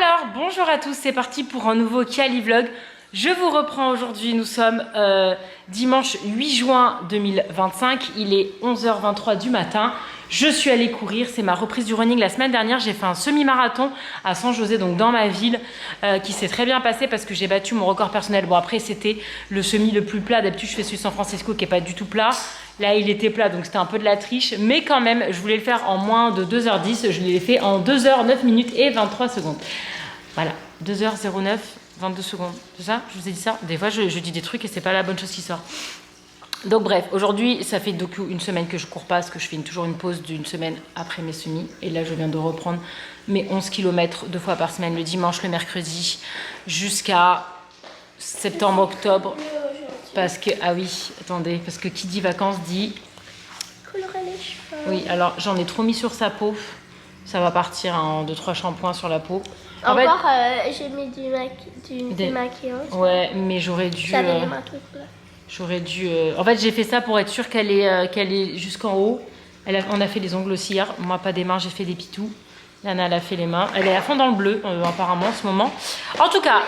Alors, bonjour à tous, c'est parti pour un nouveau Kali Vlog. Je vous reprends aujourd'hui, nous sommes dimanche 8 juin 2025, il est 11h23 du matin. Je suis allée courir, c'est ma reprise du running. La semaine dernière, j'ai fait un semi-marathon à San José, donc dans ma ville, qui s'est très bien passé parce que j'ai battu mon record personnel. Bon, après, c'était le semi le plus plat. D'habitude, je fais celui de San Francisco qui n'est pas du tout plat. Là, il était plat, donc c'était un peu de la triche. Mais quand même, je voulais le faire en moins de 2h10. Je l'ai fait en 2h 9 minutes et 23 secondes. Voilà, 2h09, 22 secondes. C'est ça? Je vous ai dit ça? Des fois, je dis des trucs et c'est pas la bonne chose qui sort. Donc bref, aujourd'hui, ça fait donc une semaine que je cours pas, parce que je fais toujours une pause d'une semaine après mes semis. Et là, je viens de reprendre mes 11 km 2 fois par semaine, le dimanche, le mercredi, jusqu'à septembre, octobre. Parce que, ah oui, attendez, parce que qui dit vacances dit... Colorer les cheveux. Oui, alors j'en ai trop mis sur sa peau. Ça va partir en 2-3 shampoings sur la peau. En Encore, j'ai mis du démaquillage. Ouais, mais j'aurais dû... Ça donne un truc là. J'aurais dû... En fait, j'ai fait ça pour être sûre qu'elle est jusqu'en haut. On a fait les ongles aussi hier. Moi, pas des mains, j'ai fait des pitous. Lana, elle a fait les mains. Elle est à fond dans le bleu, apparemment, en ce moment. En tout cas...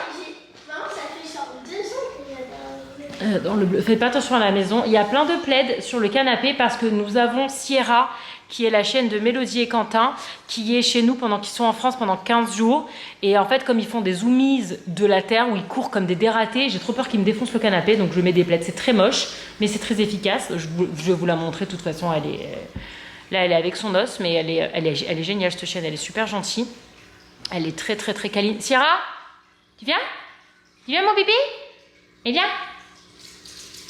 Maman, ça fait genre 2 ans qu'il y a dans le bleu. Faites pas attention à la maison. Il y a plein de plaids sur le canapé parce que nous avons Sierra, qui est la chaîne de Mélodie et Quentin, qui est chez nous pendant qu'ils sont en France pendant 15 jours. Et en fait, comme ils font des zoomies de la terre où ils courent comme des dératés, j'ai trop peur qu'ils me défoncent le canapé, donc je mets des plaids. C'est très moche, mais c'est très efficace. Je vais vous la montrer. De toute façon, là, elle est avec son os, mais elle est géniale, cette chaîne. Elle est super gentille. Elle est très, très, très câline. Sierra, tu viens? Tu viens, mon bébé? Et viens.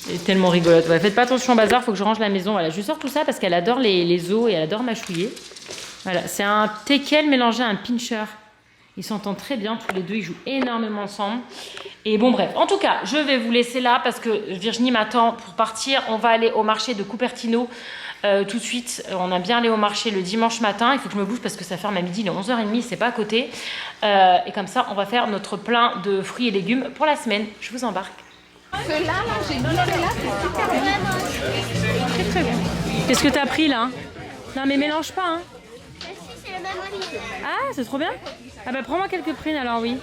Elle est tellement rigolote. Ouais, faites pas attention au bazar, faut que je range la maison. Voilà, je lui sors tout ça parce qu'elle adore les os et elle adore mâchouiller. Voilà, c'est un teckel mélangé à un pincher. Ils s'entendent très bien tous les deux, ils jouent énormément ensemble. Et bon, bref, en tout cas, je vais vous laisser là parce que Virginie m'attend pour partir. On va aller au marché de Cupertino tout de suite. On a bien allé au marché le dimanche matin. Il faut que je me bouge parce que ça ferme à midi, il est 11h30, c'est pas à côté. Et comme ça, on va faire notre plein de fruits et légumes pour la semaine. Je vous embarque. Ceux-là, j'ai goûté là, c'est super bon. Très très bon. Qu'est-ce que t'as pris là? Non mais mélange pas hein. Si, c'est le même prix. Ah c'est trop bien. Ah bah prends-moi quelques prix alors oui.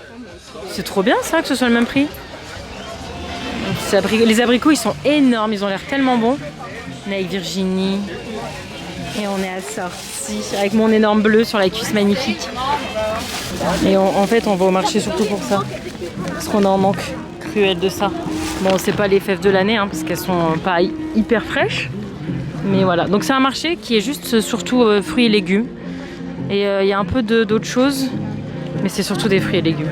C'est trop bien ça que ce soit le même prix. Les abricots ils sont énormes, ils ont l'air tellement bons. On est avec Virginie. Et on est assortis avec mon énorme bleu sur la cuisse magnifique. Et en fait on va au marché surtout pour ça. Parce qu'on a en manque cruel de ça. Bon, c'est pas les fèves de l'année, hein, parce qu'elles sont pas hyper fraîches. Mais voilà. Donc c'est un marché qui est juste surtout fruits et légumes. Et il y a un peu d'autres choses. Mais c'est surtout des fruits et légumes.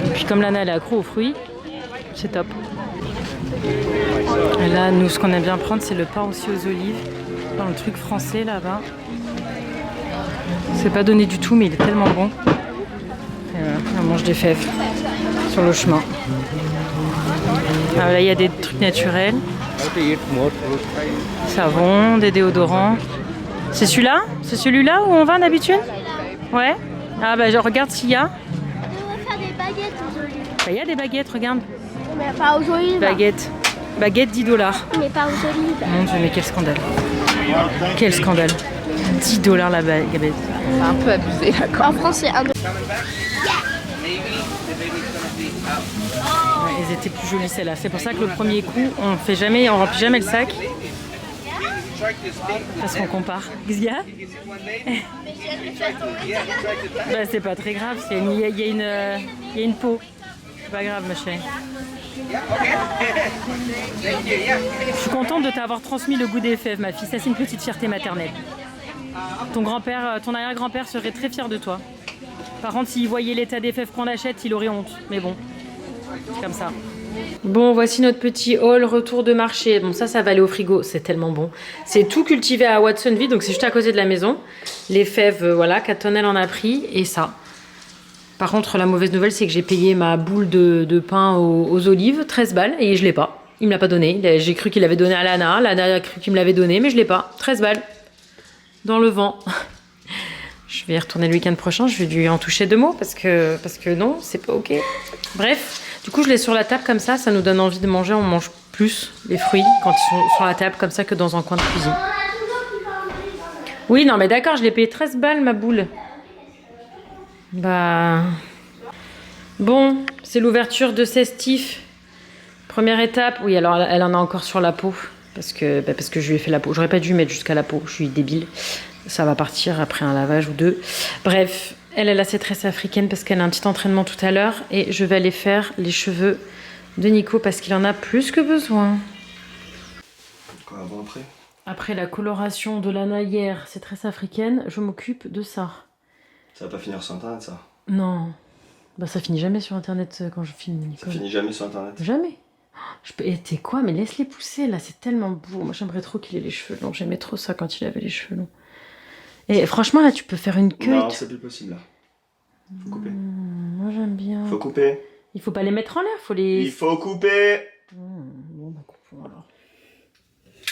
Et puis comme Lana elle est accro aux fruits, c'est top. Et là, nous, ce qu'on aime bien prendre, c'est le pain aussi aux olives. Dans le truc français là-bas. C'est pas donné du tout, mais il est tellement bon. Et voilà, on mange des fèves sur le chemin. Ah, là, il y a des trucs naturels. Savon, des déodorants. C'est celui-là? C'est celui-là où on va d'habitude? Ouais. Ah bah je regarde s'il y a. On devrait faire des baguettes aux olives. Bah, il y a des baguettes, regarde. Mais pas aux olives. Baguettes. Baguettes 10 $. Mais pas aux olives. Mon Dieu, mais quel scandale. Quel scandale. 10 $ la baguette. C'est un peu abusé là quand En France, c'est 1 $. Ouais, elles étaient plus jolies celles-là. C'est pour ça que le premier coup, on remplit jamais le sac. Parce qu'on compare. Qu'est-ce qu'il y a? Bah, c'est pas très grave, il y a une peau. C'est pas grave ma chérie. Je suis contente de t'avoir transmis le goût des fèves ma fille. Ça c'est une petite fierté maternelle. Ton grand-père, ton arrière-grand-père serait très fier de toi. Par contre s'il voyait l'état des fèves qu'on achète, il aurait honte. Mais bon, c'est comme ça. Bon, voici notre petit haul retour de marché. Bon, ça va aller au frigo. C'est tellement bon. C'est tout cultivé à Watsonville, donc c'est juste à côté de la maison. Les fèves, voilà, 4 tonnes, elle en a pris. Et ça. Par contre, la mauvaise nouvelle, c'est que j'ai payé ma boule de pain aux olives, 13 balles, et je l'ai pas. Il me l'a pas donné. J'ai cru qu'il l'avait donné à Lana. Lana a cru qu'il me l'avait donné, mais je l'ai pas. 13 balles. Dans le vent. Je vais y retourner le week-end prochain. Je vais lui en toucher 2 mots parce que non, c'est pas ok. Bref. Du coup, je l'ai sur la table comme ça nous donne envie de manger. On mange plus les fruits quand ils sont sur la table comme ça que dans un coin de cuisine. Oui, non, mais d'accord, je l'ai payé 13 balles ma boule. Bah... Bon, c'est l'ouverture de Cestif. Première étape. Oui, alors elle en a encore sur la peau. Parce que je lui ai fait la peau. J'aurais pas dû mettre jusqu'à la peau. Je suis débile. Ça va partir après un lavage ou deux. Bref, elle a ses tresses africaines parce qu'elle a un petit entraînement tout à l'heure. Et je vais aller faire les cheveux de Nico parce qu'il en a plus que besoin. Quoi, avant, après? Après la coloration de Lana hier, ses tresses africaines, je m'occupe de ça. Ça va pas finir sur internet, ça? Non. Bah ça finit jamais sur internet quand je filme, Nico. Ça finit jamais sur internet? Jamais. Et t'es quoi? Mais laisse-les pousser là, c'est tellement beau. Moi j'aimerais trop qu'il ait les cheveux longs. J'aimais trop ça quand il avait les cheveux longs. Et franchement là, tu peux faire une queue. Non, c'est plus possible là. Faut couper. Moi j'aime bien. Faut couper. Il faut pas les mettre en l'air, faut les... Il faut couper. Bon bah coupons alors.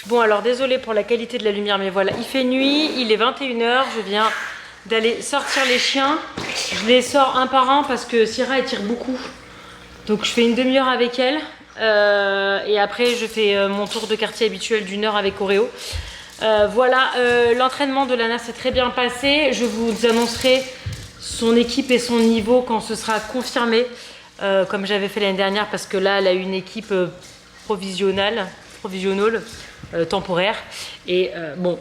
Bon alors désolé pour la qualité de la lumière, mais voilà, il fait nuit, il est 21h, je viens d'aller sortir les chiens. Je les sors un par un parce que Syrah elle tire beaucoup. Donc je fais une demi-heure avec elle. Et après je fais mon tour de quartier habituel d'une heure avec Oreo. Voilà, l'entraînement de Lana s'est très bien passé. Je vous annoncerai son équipe et son niveau quand ce sera confirmé. Comme j'avais fait l'année dernière parce que là elle a une équipe provisionnelle, temporaire. Et bon,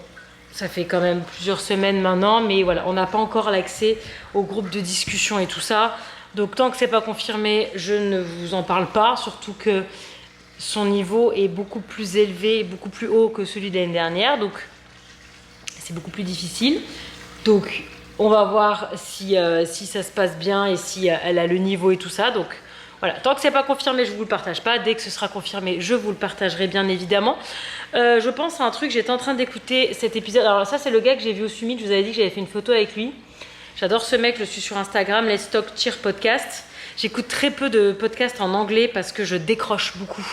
ça fait quand même plusieurs semaines maintenant, mais voilà, on n'a pas encore l'accès au groupe de discussion et tout ça. Donc tant que c'est pas confirmé, je ne vous en parle pas, surtout que son niveau est beaucoup plus élevé, beaucoup plus haut que celui de l'année dernière, donc c'est beaucoup plus difficile. Donc on va voir si ça se passe bien et si elle a le niveau et tout ça. Donc voilà, tant que c'est pas confirmé, je vous le partage pas. Dès que ce sera confirmé, je vous le partagerai bien évidemment. Je pense à un truc, j'étais en train d'écouter cet épisode. Alors ça, c'est le gars que j'ai vu au Summit. Je vous avais dit que j'avais fait une photo avec lui. J'adore ce mec, je le suis sur Instagram, Let's Talk Cheer Podcast. J'écoute très peu de podcasts en anglais parce que je décroche beaucoup.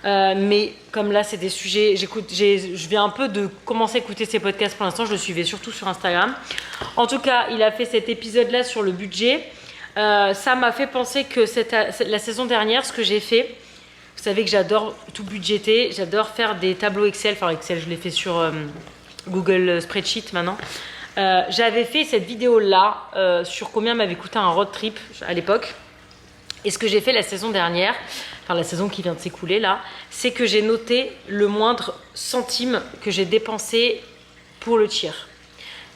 Mais comme là, c'est des sujets, je viens un peu de commencer à écouter ces podcasts pour l'instant. Je le suivais surtout sur Instagram. En tout cas, il a fait cet épisode-là sur le budget. Ça m'a fait penser que la saison dernière, ce que j'ai fait, vous savez que j'adore tout budgéter, j'adore faire des tableaux Excel, enfin Excel je l'ai fait sur Google Spreadsheet maintenant. J'avais fait cette vidéo-là sur combien m'avait coûté un road trip à l'époque. Et ce que j'ai fait la saison dernière, enfin la saison qui vient de s'écouler là, c'est que j'ai noté le moindre centime que j'ai dépensé pour le tir.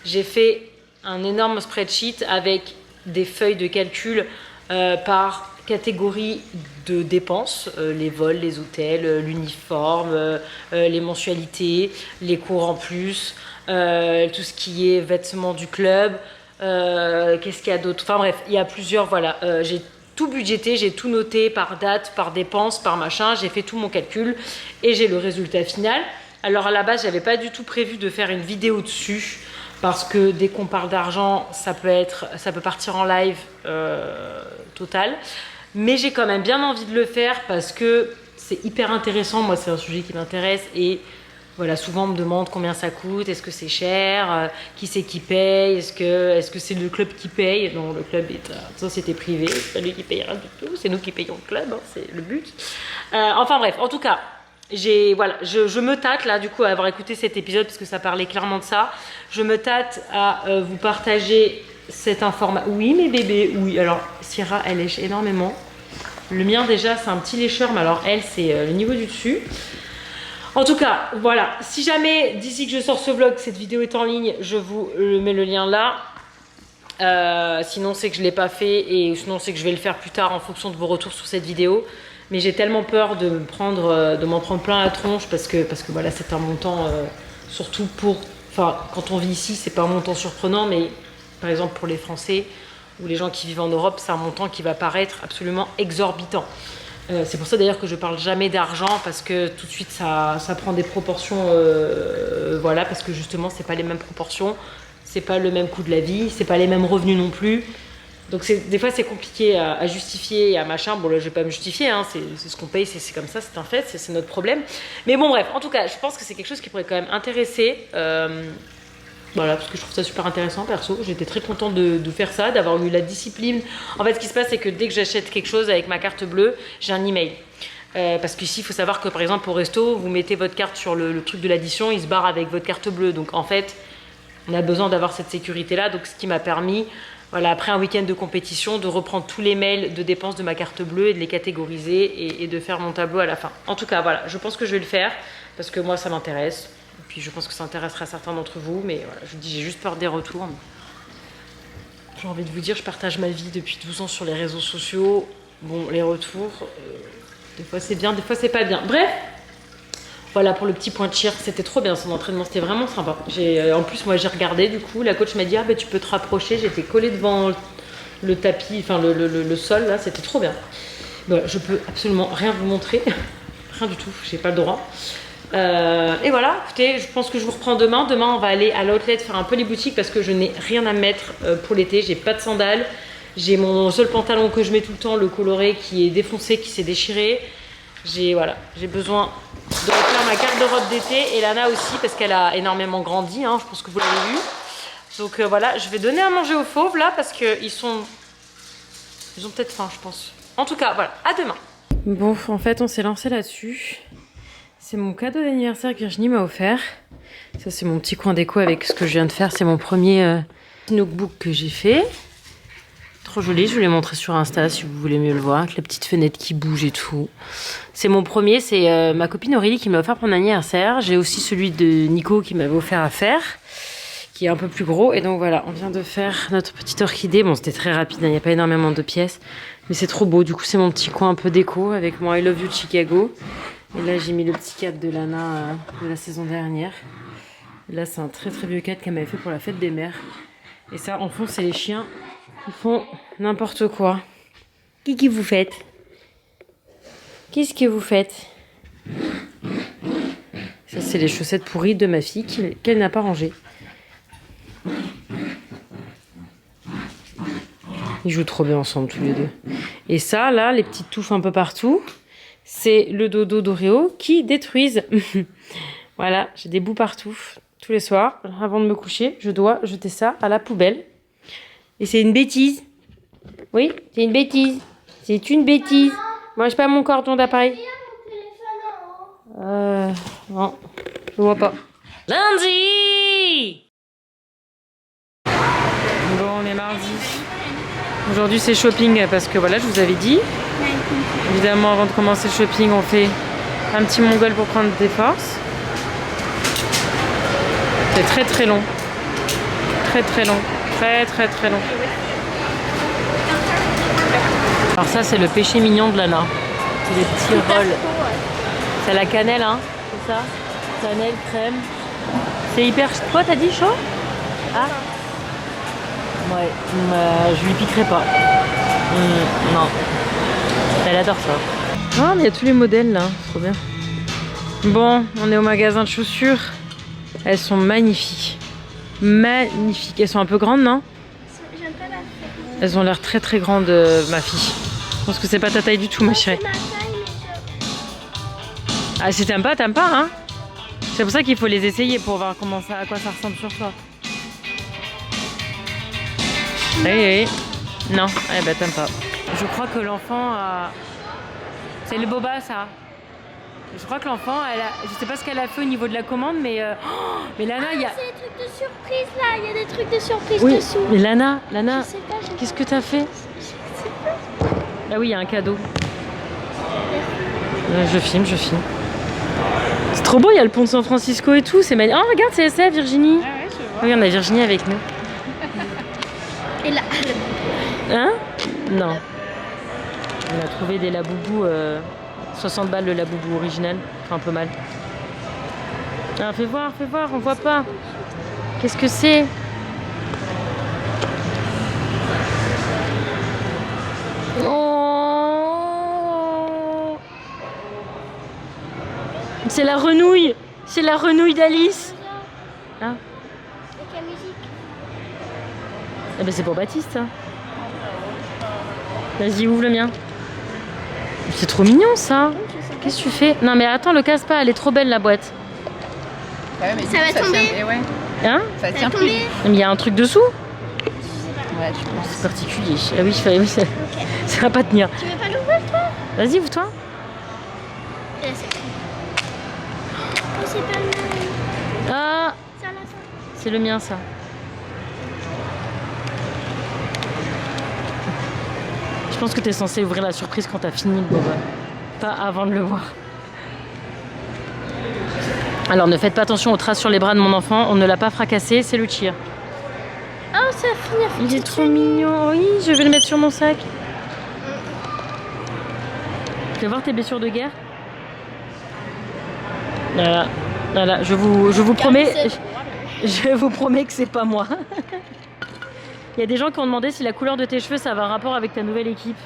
J'ai fait un énorme spreadsheet avec des feuilles de calcul par catégorie de dépenses, les vols, les hôtels, l'uniforme, les mensualités, les cours en plus, tout ce qui est vêtements du club, qu'est-ce qu'il y a d'autre, enfin bref, il y a plusieurs, voilà, j'ai tout budgété, j'ai tout noté par date, par dépense, par machin, j'ai fait tout mon calcul et j'ai le résultat final. Alors à la base, j'avais pas du tout prévu de faire une vidéo dessus, parce que dès qu'on parle d'argent, ça peut partir en live total. Mais j'ai quand même bien envie de le faire parce que c'est hyper intéressant. Moi, c'est un sujet qui m'intéresse et voilà, souvent on me demande combien ça coûte, est-ce que c'est cher, qui c'est qui paye, est-ce que c'est le club qui paye? Non, le club est une société privée, c'est pas lui qui paye rien du tout, c'est nous qui payons le club, hein, c'est le but. Enfin bref, en tout cas, je me tâte là du coup à avoir écouté cet épisode parce que ça parlait clairement de ça. Je me tâte à vous partager cette information. Oui mes bébés, oui. Alors Syrah elle lèche énormément. Le mien déjà c'est un petit lécheur, mais alors elle c'est le niveau du dessus. En tout cas voilà, si jamais d'ici que je sors ce vlog, cette vidéo est en ligne, je vous mets le lien là. Sinon c'est que je ne l'ai pas fait et sinon c'est que je vais le faire plus tard en fonction de vos retours sur cette vidéo. Mais j'ai tellement peur de m'en prendre plein la tronche parce que voilà, c'est un montant, surtout quand on vit ici, c'est pas un montant surprenant, mais par exemple pour les Français ou les gens qui vivent en Europe, c'est un montant qui va paraître absolument exorbitant. C'est pour ça d'ailleurs que je parle jamais d'argent parce que tout de suite ça prend des proportions, voilà, parce que justement c'est pas les mêmes proportions, c'est pas le même coût de la vie, c'est pas les mêmes revenus non plus. Donc des fois c'est compliqué à justifier et à machin. Bon là je vais pas me justifier, hein, c'est ce qu'on paye, c'est comme ça, c'est un fait, c'est notre problème. Mais bon bref, en tout cas je pense que c'est quelque chose qui pourrait quand même intéresser. Voilà, parce que je trouve ça super intéressant perso. J'étais très contente de faire ça, d'avoir eu la discipline. En fait ce qui se passe c'est que dès que j'achète quelque chose avec ma carte bleue, j'ai un email. Parce qu'ici il faut savoir que par exemple au resto, vous mettez votre carte sur le truc de l'addition, il se barre avec votre carte bleue. Donc en fait on a besoin d'avoir cette sécurité là, donc ce qui m'a permis Voilà, après un week-end de compétition, de reprendre tous les mails de dépenses de ma carte bleue et de les catégoriser et de faire mon tableau à la fin. En tout cas, voilà, je pense que je vais le faire parce que moi, ça m'intéresse. Et puis, je pense que ça intéressera certains d'entre vous. Mais voilà, je vous dis, j'ai juste peur des retours. J'ai envie de vous dire, je partage ma vie depuis 12 ans sur les réseaux sociaux. Bon, les retours, des fois c'est bien, des fois c'est pas bien. Bref, voilà pour le petit point de cheer. C'était trop bien son entraînement, c'était vraiment sympa. En plus, moi j'ai regardé, du coup, la coach m'a dit, ah bah tu peux te rapprocher. J'étais collée devant le tapis, enfin le sol, là, c'était trop bien. Voilà, je peux absolument rien vous montrer, rien du tout, j'ai pas le droit. Et voilà, écoutez, je pense que je vous reprends demain. Demain, on va aller à l'outlet faire un peu les boutiques parce que je n'ai rien à mettre pour l'été. J'ai pas de sandales. J'ai mon seul pantalon que je mets tout le temps, le coloré, qui est défoncé, qui s'est déchiré. J'ai besoin de refaire ma garde-robe d'été et Lana aussi parce qu'elle a énormément grandi, hein, je pense que vous l'avez vu. Donc voilà, je vais donner à manger aux fauves là parce qu'ils ont peut-être faim, je pense. En tout cas, voilà, à demain. Bon, en fait, on s'est lancé là-dessus. C'est mon cadeau d'anniversaire que Virginie m'a offert. Ça, c'est mon petit coin déco avec ce que je viens de faire. C'est mon premier notebook que j'ai fait. Trop joli, je vous l'ai montré sur Insta si vous voulez mieux le voir, avec la petite fenêtre qui bouge et tout. C'est mon premier, c'est ma copine Aurélie qui m'a offert pour mon anniversaire. J'ai aussi celui de Nico qui m'avait offert à faire, qui est un peu plus gros. Et donc voilà, on vient de faire notre petite orchidée. Bon, c'était très rapide, il n'y a pas énormément de pièces, mais c'est trop beau. Du coup, c'est mon petit coin un peu déco avec mon I Love You de Chicago. Et là, j'ai mis le petit cadre de Lana de la saison dernière. Et là, c'est un très très vieux cadre qu'elle m'avait fait pour la fête des mères. Et ça, en fond, c'est les chiens. Ils font n'importe quoi. Qu'est-ce que vous faites? Qu'est-ce que vous faites? Ça, c'est les chaussettes pourries de ma fille qu'elle n'a pas rangées. Ils jouent trop bien ensemble, tous les deux. Et ça, là, les petites touffes un peu partout, c'est le dodo d'Oreo qui détruisent. Voilà, j'ai des bouts partout. Tous les soirs, avant de me coucher, je dois jeter ça à la poubelle. Et c'est une bêtise. Oui, c'est une bêtise. C'est une bêtise. Mange pas mon cordon d'appareil. Non, je vois pas. Lundi! Bon, on est mardi. Aujourd'hui, c'est shopping parce que voilà, je vous avais dit. Évidemment, avant de commencer le shopping, on fait un petit mongol pour prendre des forces. C'est très très long. Très très long. Très très très long. Alors ça c'est le péché mignon de Lana. C'est les petits rolls. C'est la cannelle hein, c'est ça? Cannelle, crème. C'est hyper... Quoi t'as dit chaud? Ah ouais, je lui piquerai pas. Non. Elle adore ça. Ah mais il y a tous les modèles là, trop bien. Bon, on est au magasin de chaussures. Elles sont magnifiques. Magnifiques. Elles sont un peu grandes, non? J'aime pas la fête. Elles ont l'air très très grandes, ma fille. Je pense que c'est pas ta taille du tout, ma chérie. C'est ma taille, mais Ah, si t'aimes pas, hein? C'est pour ça qu'il faut les essayer pour voir à quoi ça ressemble sur toi. Oui. Non, eh ben t'aimes pas. Je crois que l'enfant a... C'est le boba, ça. Je crois que l'enfant, je sais pas ce qu'elle a fait au niveau de la commande, mais mais Lana, il y a... c'est des trucs de surprise là, il y a des trucs de surprise Oui, dessous. mais Lana, Je sais pas, qu'est-ce que t'as fait? Ah oui, il y a un cadeau. Je filme. C'est trop beau, il y a le pont de San Francisco et tout, c'est magnifique. Oh, regarde, c'est SF, Virginie. Ah ouais, je vois. Oui, on a Virginie avec nous. Et là, Hein? Non. On a trouvé des laboubous, 60 balles le laboubou original, enfin un peu mal. Ah, fais voir, on voit pas. Qu'est-ce que c'est? Oh! C'est la renouille! C'est la renouille d'Alice! Hein? avec la musique. Eh ben c'est pour Baptiste ça. Vas-y, ouvre le mien. C'est trop mignon ça. Qu'est-ce que tu fais? Non mais attends, le casse pas, elle est trop belle la boîte. Ouais, mais Ça va tomber. tient, ouais, Hein? ça Ça tient va plus. tomber. Mais il y a un truc dessous? Ouais, je pense. C'est particulier. Ah oui, ça va pas tenir. Tu veux pas l'ouvrir toi? Vas-y, ouvre-toi. Et là, c'est... Oh, c'est pas le mien. Ah, Ça là, ça. c'est le mien ça. Je pense que tu es censé ouvrir la surprise quand tu as fini le boba. Pas avant de le voir. Alors ne faites pas attention aux traces sur les bras de mon enfant. On ne l'a pas fracassé, c'est le Lucia. Oh, ça finit. Il est trop mignon. Oui, je vais le mettre sur mon sac. Tu veux voir tes blessures de guerre? Voilà, voilà. Je vous promets, je vous promets que c'est pas moi. Il y a des gens qui ont demandé si la couleur de tes cheveux ça avait un rapport avec ta nouvelle équipe.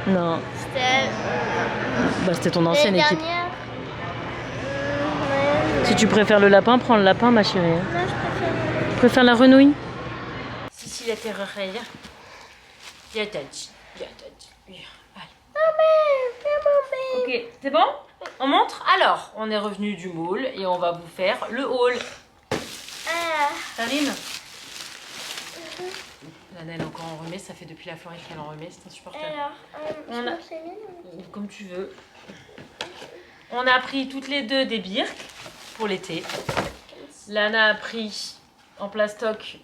Non. C'était ton ancienne équipe. Si tu préfères le lapin, prends le lapin, ma chérie. Non, je préfère. Tu préfères la renouille? Si, la terreur. Ok, c'est bon? On montre? Alors, on est revenu du mall et on va vous faire le haul. Karine? Lana, elle est encore en remet, ça fait depuis la Floride qu'elle en remet, c'est insupportable. Alors, comme tu veux. On a pris toutes les deux des birks pour l'été. Lana a pris en plastoc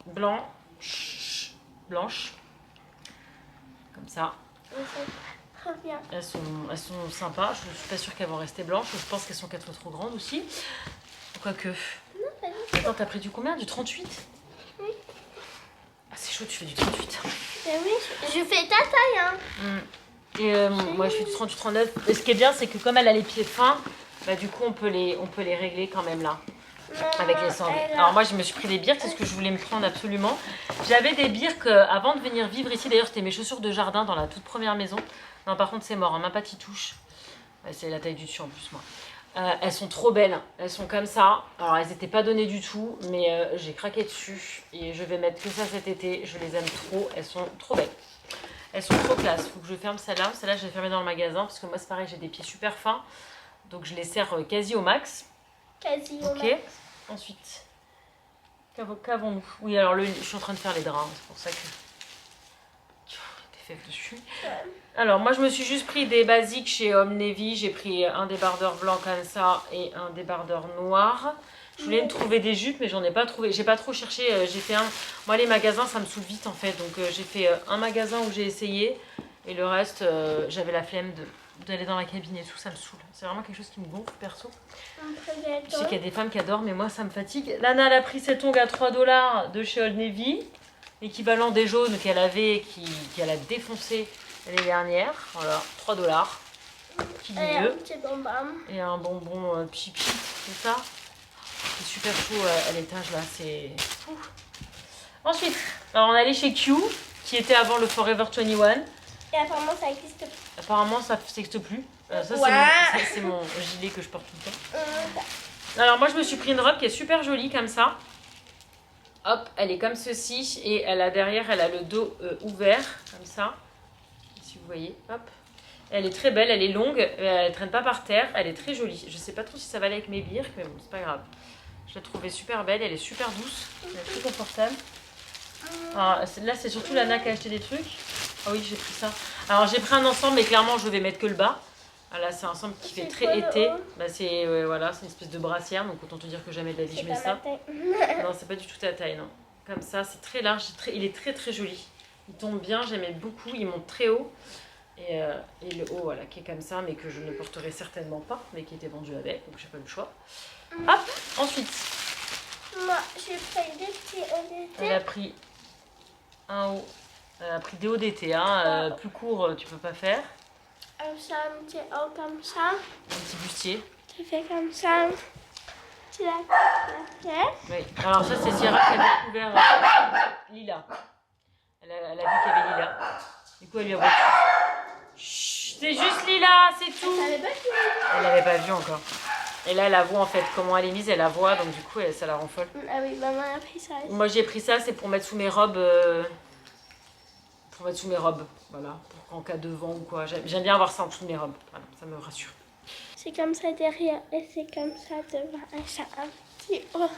blanche. Comme ça. très bien. Elles sont sympas. Je ne suis pas sûre qu'elles vont rester blanches. Je pense qu'elles sont 4 fois trop grandes aussi. Quoique. Non, pas du tout. Attends, t'as pris du combien? Du 38? Oui. Ah, c'est chaud, tu fais du 38. Ben oui, je fais ta taille, hein. Et moi, je fais du 38-39. Et ce qui est bien, c'est que comme elle a les pieds fins, bah, du coup, on peut les régler quand même là. Avec les sangles. Alors moi je me suis pris des birks, c'est ce que je voulais me prendre absolument. J'avais des birks avant de venir vivre ici. D'ailleurs c'était mes chaussures de jardin dans la toute première maison. Non par contre c'est mort, hein, ma patte y touche. C'est la taille du dessus en plus moi. Elles sont trop belles, elles sont comme ça. Alors elles n'étaient pas données du tout, mais j'ai craqué dessus. Et je vais mettre que ça cet été, je les aime trop, elles sont trop belles. Elles sont trop classe, faut que je ferme celle-là. Celle-là je vais fermer dans le magasin parce que moi c'est pareil, j'ai des pieds super fins. Donc je les serre quasi au max. Quasi au max. Ensuite, qu'avons-nous? Oui, alors je suis en train de faire les draps, c'est pour ça que des fèves dessus. Ouais. Alors, moi, je me suis juste pris des basiques chez Home Navy. J'ai pris un débardeur blanc comme ça et un débardeur noir. Je voulais me trouver des jupes, mais j'en ai pas trouvé. J'ai pas trop cherché. J'ai fait un. Moi, les magasins, ça me saoule vite en fait. Donc, j'ai fait un magasin où j'ai essayé et le reste, j'avais la flemme d'aller dans la cabine et tout, ça me saoule. C'est vraiment quelque chose qui me gonfle perso. Je sais qu'il y a des femmes qui adorent, mais moi ça me fatigue. Lana elle a pris cet ongle à 3 $ de chez Old Navy, équivalent des jaunes qu'elle avait, qu'elle a défoncé l'année dernière. Voilà, 3 $. Qui dit mieux. Et un bonbon pipi, c'est ça. C'est super chaud à l'étage là, c'est fou. Ensuite, alors on est allé chez Q, qui était avant le Forever 21. Et apparemment ça existe plus. Apparemment ça n'existe plus. Ça Ouais. c'est mon gilet que je porte tout le temps. Alors moi je me suis pris une robe qui est super jolie comme ça. Hop, elle est comme ceci et elle a derrière, elle a le dos ouvert comme ça. Si vous voyez, hop. Elle est très belle, elle est longue, elle traîne pas par terre, elle est très jolie. Je sais pas trop si ça va aller avec mes birks, mais bon c'est pas grave. Je la trouvais super belle, elle est super douce, elle est très confortable. Alors, là c'est surtout Lana qui a acheté des trucs. Ah oui j'ai pris ça. Alors j'ai pris un ensemble mais clairement je vais mettre que le bas. Ah, là c'est un ensemble qui fait très été. Bah, c'est voilà, c'est une espèce de brassière donc autant te dire que jamais de la vie je mets ça. Non c'est pas du tout ta taille non. Comme ça c'est très large, il est très très joli. Il tombe bien, j'aimais beaucoup, il monte très haut. Et le haut voilà qui est comme ça mais que je ne porterai certainement pas mais qui était vendu avec donc j'ai pas eu le choix. Hop, ensuite. Moi j'ai pris des petits ODT. Elle a pris un haut. Elle a pris des hauts d'été, hein, plus court tu peux pas faire. Ça, un petit haut comme ça. Un petit bustier. Tu fais comme ça. Tu l'as fait. Oui, alors ça c'est Sierra qui a découvert Lila. Elle a vu qu'il y avait Lila. Du coup elle lui a voulu. Chut, c'est juste Lila, c'est tout. Elle l'avait pas vu encore. Et là elle la voit en fait, comment elle est mise, elle la voit donc du coup ça la rend folle. Ah oui, maman a pris ça. Moi j'ai pris ça, c'est pour mettre sous mes robes. Pour mettre sous mes robes, voilà, pour qu'en cas de vent ou quoi. J'aime bien avoir ça en dessous de mes robes, voilà, ça me rassure. C'est comme ça derrière et c'est comme ça devant. Et ça un petit haut.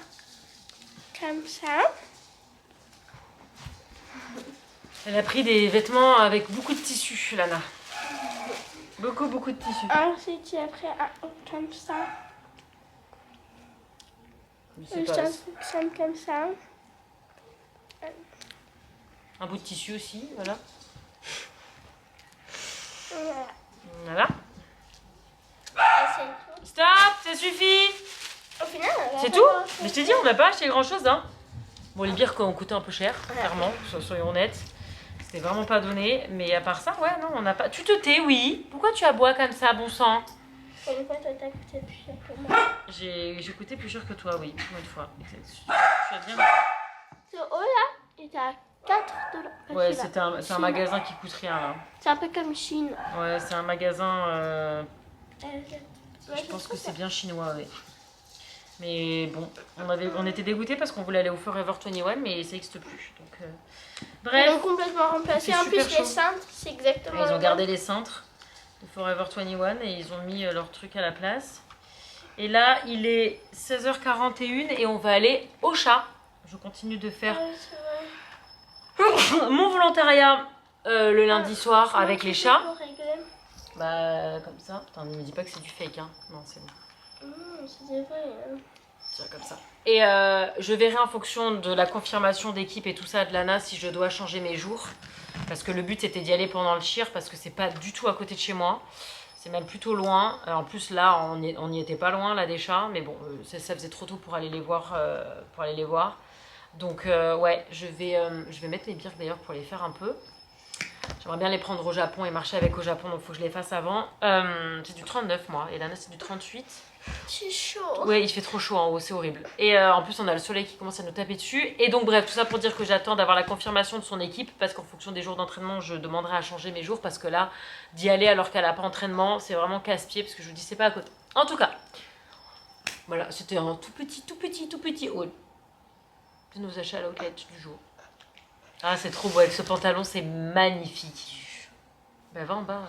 Comme ça. Elle a pris des vêtements avec beaucoup de tissu, Lana. Beaucoup de tissu. Ensuite, j'ai pris un haut comme ça. Je sais pas. Comme ça. Un bout de tissu aussi, voilà. Voilà. Stop, ça suffit. Au final, C'est tout. Mais je t'ai dit, on n'a pas acheté grand chose, hein. Bon, les bières ont coûté un peu cher, clairement, soyons honnêtes. C'était vraiment pas donné, mais à part ça, ouais, non, on n'a pas. Tu te tais, oui. Pourquoi tu aboies comme ça, bon sang? Pourquoi toi t'as coûté plus cher que moi? J'ai coûté plus cher que toi, oui, pour une fois. Tu as bien. Ce haut là, il était à 4 $. Ouais, c'est un magasin qui coûte rien là. C'est un peu comme Chine. Ouais, c'est un magasin. Ouais, Je pense que c'est bien chinois, oui. Mais bon, on était dégoûtés parce qu'on voulait aller au Forever 21, mais ça n'existe plus. Donc, Ils bref. ont complètement remplacé. C'est En plus, super chaud. les cintres, c'est exactement. Ils ont le gardé même. les cintres de Forever 21 et ils ont mis leur truc à la place. Et là, il est 16h41 et on va aller au chat. Je continue de faire Ouais, c'est vrai. mon volontariat le lundi soir Comment avec tu les fais chats. pour régler? Bah, comme ça. Putain, ne me dis pas que c'est du fake, hein. Non, c'est bon. C'est vrai. Hein. Tiens, comme ça. Et je verrai en fonction de la confirmation d'équipe et tout ça de Lana si je dois changer mes jours. Parce que le but c'était d'y aller pendant le cheer parce que c'est pas du tout à côté de chez moi. C'est même plutôt loin. En plus là, on n'y était pas loin là des chats. Mais bon, ça faisait trop tôt pour aller les voir. Donc ouais, je vais mettre mes birks d'ailleurs pour les faire un peu. J'aimerais bien les prendre au Japon et marcher avec au Japon, donc il faut que je les fasse avant. C'est du 39 moi, et Lana c'est du 38. C'est chaud. Ouais, il fait trop chaud en haut, c'est horrible. Et en plus, on a le soleil qui commence à nous taper dessus. Et donc, bref, tout ça pour dire que j'attends d'avoir la confirmation de son équipe parce qu'en fonction des jours d'entraînement, je demanderai à changer mes jours parce que là, d'y aller alors qu'elle n'a pas entraînement, c'est vraiment casse-pied parce que je vous dis, c'est pas à côté. En tout cas, voilà, c'était un tout petit haul de nos achats à l'outlet du jour. Ah, c'est trop beau avec ce pantalon, c'est magnifique. Bah, va en bas,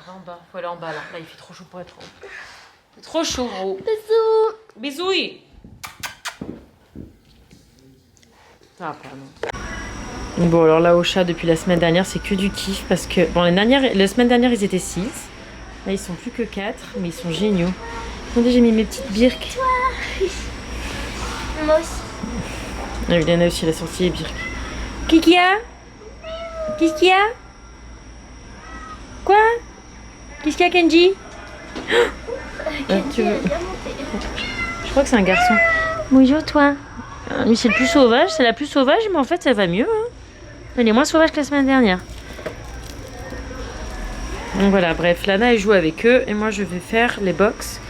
faut aller en bas là. Là, il fait trop chaud pour être en haut. C'est trop chaud en haut. Bisous. Bisous. Ah, pardon. Bon, alors là, au chat, depuis la semaine dernière, c'est que du kiff parce que, bon, la semaine dernière, ils étaient 6. Là, ils sont plus que 4, mais ils sont géniaux. Attendez, j'ai mis mes petites birks. Moi aussi. Ah, Lana aussi, elle a sorti les birks. Qu'est-ce qu'il y a? Qu'est-ce qu'il y a? Quoi? Qu'est-ce qu'il y a, Kenji? Tu veux... Je crois que c'est un garçon. Bonjour toi. Lui c'est le plus sauvage, c'est la plus sauvage, mais en fait ça va mieux. Hein. Elle est moins sauvage que la semaine dernière. Donc voilà, bref, Lana elle joue avec eux et moi je vais faire les box.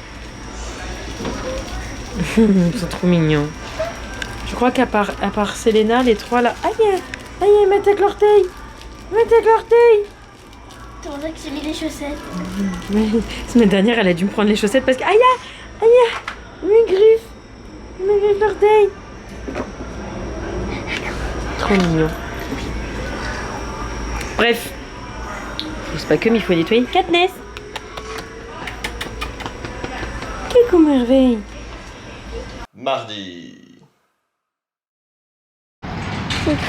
Ils sont trop mignons. Je crois qu'à part Selena, les trois là. Aïe, mets avec l'orteil. C'est pour ça que j'ai mis les chaussettes. Mais la semaine dernière, elle a dû me prendre les chaussettes parce que... Aïe, mes griffes l'orteil. Trop mignon. Bref. C'est pas que, mais il faut nettoyer. Katniss. Coucou merveille. Mardi.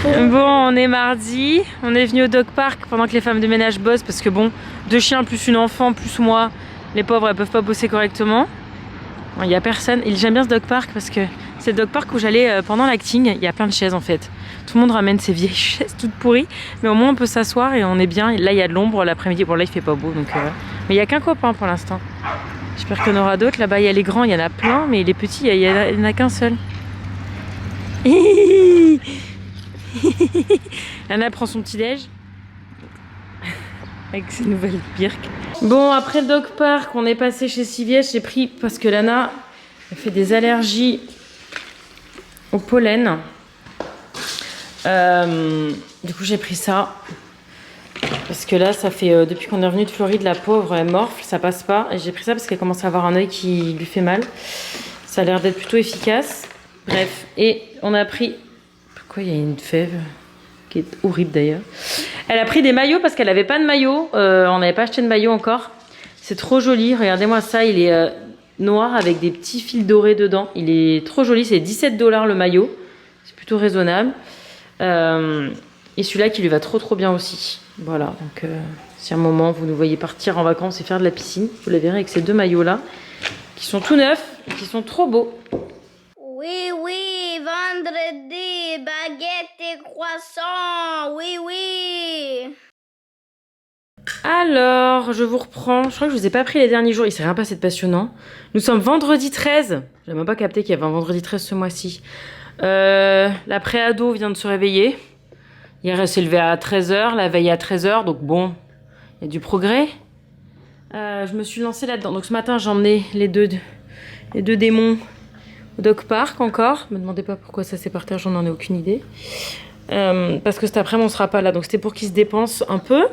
Bon, on est mardi. On est venu au dog park pendant que les femmes de ménage bossent parce que bon, 2 chiens plus une enfant plus moi, les pauvres elles peuvent pas bosser correctement. Bon, il y a personne. Et j'aime bien ce dog park parce que c'est le dog park où j'allais pendant l'acting. Il y a plein de chaises en fait. Tout le monde ramène ses vieilles chaises toutes pourries, mais au moins on peut s'asseoir et on est bien. Et là il y a de l'ombre l'après-midi. Bon là il fait pas beau donc. Mais il y a qu'un copain pour l'instant. J'espère qu'il y en aura d'autres. Là-bas il y a les grands, il y en a plein, mais les petits il y en a qu'un seul. Lana prend son petit déj avec ses nouvelles birks. Bon, après le dog park, on est passé chez CVS. J'ai pris parce que Lana elle fait des allergies au pollen. Du coup, j'ai pris ça parce que là, ça fait depuis qu'on est revenu de Floride, la pauvre elle morfle, ça passe pas. Et j'ai pris ça parce qu'elle commence à avoir un œil qui lui fait mal. Ça a l'air d'être plutôt efficace. Bref, et on a pris. Pourquoi il y a une fève qui est horrible d'ailleurs. Elle a pris des maillots parce qu'elle n'avait pas de maillot. On n'avait pas acheté de maillot encore. C'est trop joli. Regardez-moi ça. Il est noir avec des petits fils dorés dedans. Il est trop joli. C'est 17 $ le maillot. C'est plutôt raisonnable. Et celui-là qui lui va trop bien aussi. Voilà. Donc si à un moment vous nous voyez partir en vacances et faire de la piscine, vous la verrez avec ces 2 maillots-là qui sont tout neufs et qui sont trop beaux. Oui, Van vendredi, baguette et croissant. Oui, oui. Alors, je vous reprends. Je crois que je vous ai pas pris les derniers jours. Il s'est rien passé de passionnant. Nous sommes vendredi 13. J'ai même pas capté qu'il y avait un vendredi 13 ce mois-ci. La pré-ado vient de se réveiller. Hier, elle s'est levée à 13h, la veille à 13h. Donc bon, il y a du progrès. Je me suis lancée là-dedans. Donc ce matin, j'ai emmené les deux démons au dog park encore. Me demandez pas pourquoi ça s'est partagé, j'en ai aucune idée. Parce que cet après-midi, on sera pas là. Donc c'était pour qu'ils se dépensent un peu.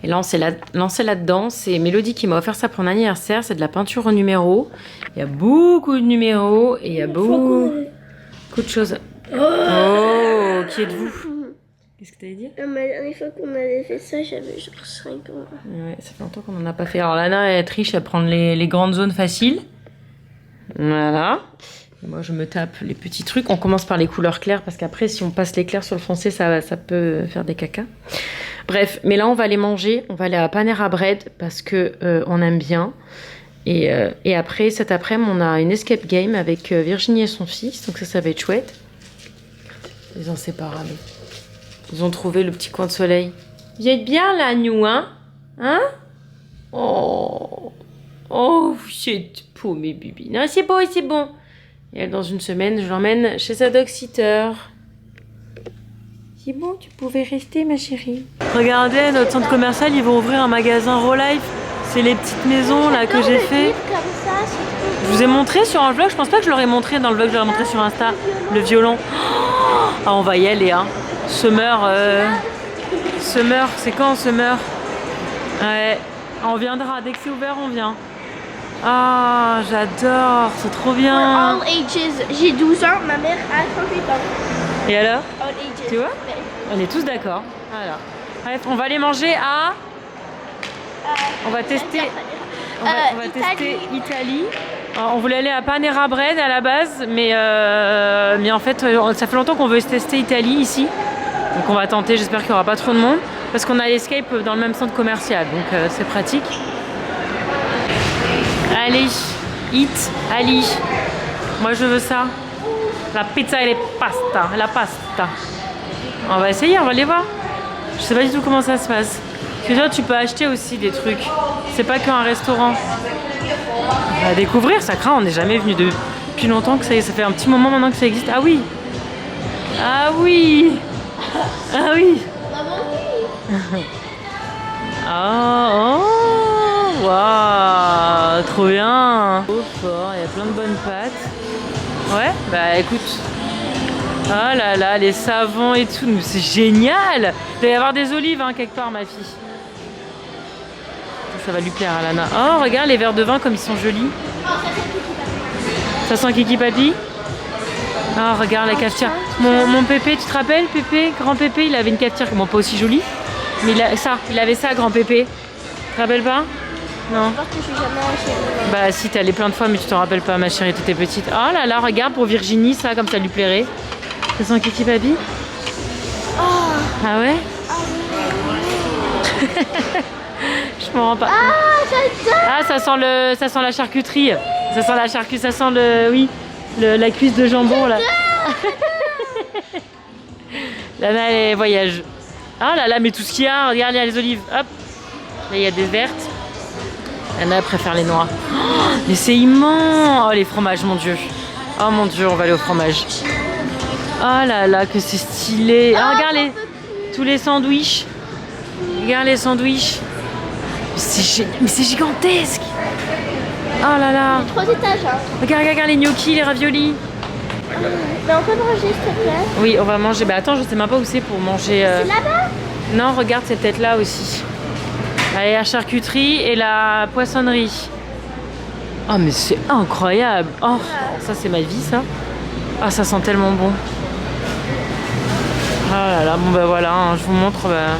Et là, on s'est lancé là-dedans. C'est Mélodie qui m'a offert ça pour mon anniversaire. C'est de la peinture au numéro. Il y a beaucoup de numéros et il y a beaucoup de choses. Oh, qui êtes-vous? Qu'est-ce que tu allais dire? La dernière fois qu'on avait fait ça, j'avais genre 5 ans. Ouais, ça fait longtemps qu'on n'en a pas fait. Alors Lana, elle triche à prendre les grandes zones faciles. Voilà. Et moi, je me tape les petits trucs. On commence par les couleurs claires parce qu'après, si on passe les clairs sur le foncé, ça peut faire des cacas. Bref, mais là, on va aller manger. On va aller à Panera Bread parce que on aime bien. Et après, cet après-midi, on a une escape game avec Virginie et son fils. Donc ça va être chouette. Les inséparables. Ils ont trouvé le petit coin de soleil. Vous êtes bien là, nous, hein? Hein? Oh, c'est beau, mes bébés. Non, c'est beau, c'est bon. Et elle, dans une semaine, je l'emmène chez sa dog-sitter. C'est bon, tu pouvais rester, ma chérie. Regardez, notre centre commercial, ils vont ouvrir un magasin Rolife. C'est les petites maisons là que j'ai fait. Je vous ai montré sur un vlog, je pense pas que je l'aurais montré dans le vlog, je l'aurais montré sur Insta. Le violon. Ah, on va y aller, hein. Summer, c'est quand Summer? Ouais, on viendra, dès que c'est ouvert, on vient. Ah, j'adore, c'est trop bien. All ages, j'ai 12 ans, ma mère a 38 ans. Et alors? All ages. Tu vois? On est tous d'accord. Voilà. Bref, on va aller manger à... On va tester... On va tester Italie. On voulait aller à Panera Bread à la base, mais en fait, ça fait longtemps qu'on veut tester Italie ici. Donc on va tenter, j'espère qu'il n'y aura pas trop de monde. Parce qu'on a l'Escape dans le même centre commercial, donc c'est pratique. Allez, Ali. Moi je veux ça. La pizza et les pasta, la pasta. On va essayer, on va les voir. Je sais pas du tout comment ça se passe. Parce que toi, tu peux acheter aussi des trucs. C'est pas qu'un restaurant. On va découvrir, ça craint, on n'est jamais venu depuis longtemps que ça fait un petit moment maintenant que ça existe. Ah oui. Ah oui. Ah oui. Oh, waouh, trop bien. Trop fort, il y a plein de bonnes pâtes. Ouais, bah écoute. Oh là là, les savons et tout, c'est génial. Il doit y avoir des olives hein, quelque part, ma fille. Ça va lui plaire à Lana. Oh, regarde les verres de vin comme ils sont jolis. Ça sent Kiki Papi. Oh, regarde la cafetière. Mon Pépé, tu te rappelles, Pépé, grand Pépé, il avait une cafetière, bon, pas aussi jolie. Mais il avait ça, grand Pépé. Tu te rappelles pas? Non. Bah si, t'es allée plein de fois, mais tu te rappelles pas, ma chérie, t'étais petite. Oh là là, regarde pour Virginie, ça, comme ça lui plairait. Ça sent Kiki Papi. Ah ouais? Je m'en rends pas. Ah, ça sent la charcuterie. Ça sent la charcuterie, ça sent la cuisse de jambon là. Là, les voyages. Ah là là, mais tout ce qu'il y a, regarde, il y a les olives. Hop. Là, il y a des vertes. Anna préfère les noires. Oh, mais c'est immense. Oh, les fromages, mon Dieu. Oh mon Dieu, on va aller au fromage. Oh là là, que c'est stylé. Oh, regarde tous les sandwichs. Regarde les sandwichs. Mais c'est gigantesque. Oh là là. 3 étages. Hein. Regarde les gnocchis, les raviolis. Mais on peut manger, s'il te plaît? Oui, on va manger. Bah attends, je sais même pas où c'est pour manger. C'est là-bas? Non, regarde, c'est peut-être là aussi. Allez, la charcuterie et la poissonnerie. Oh, mais c'est incroyable. Oh, ça c'est ma vie, ça. Ah, ça sent tellement bon. Oh là là, bon bah voilà, hein, je vous montre. Bah,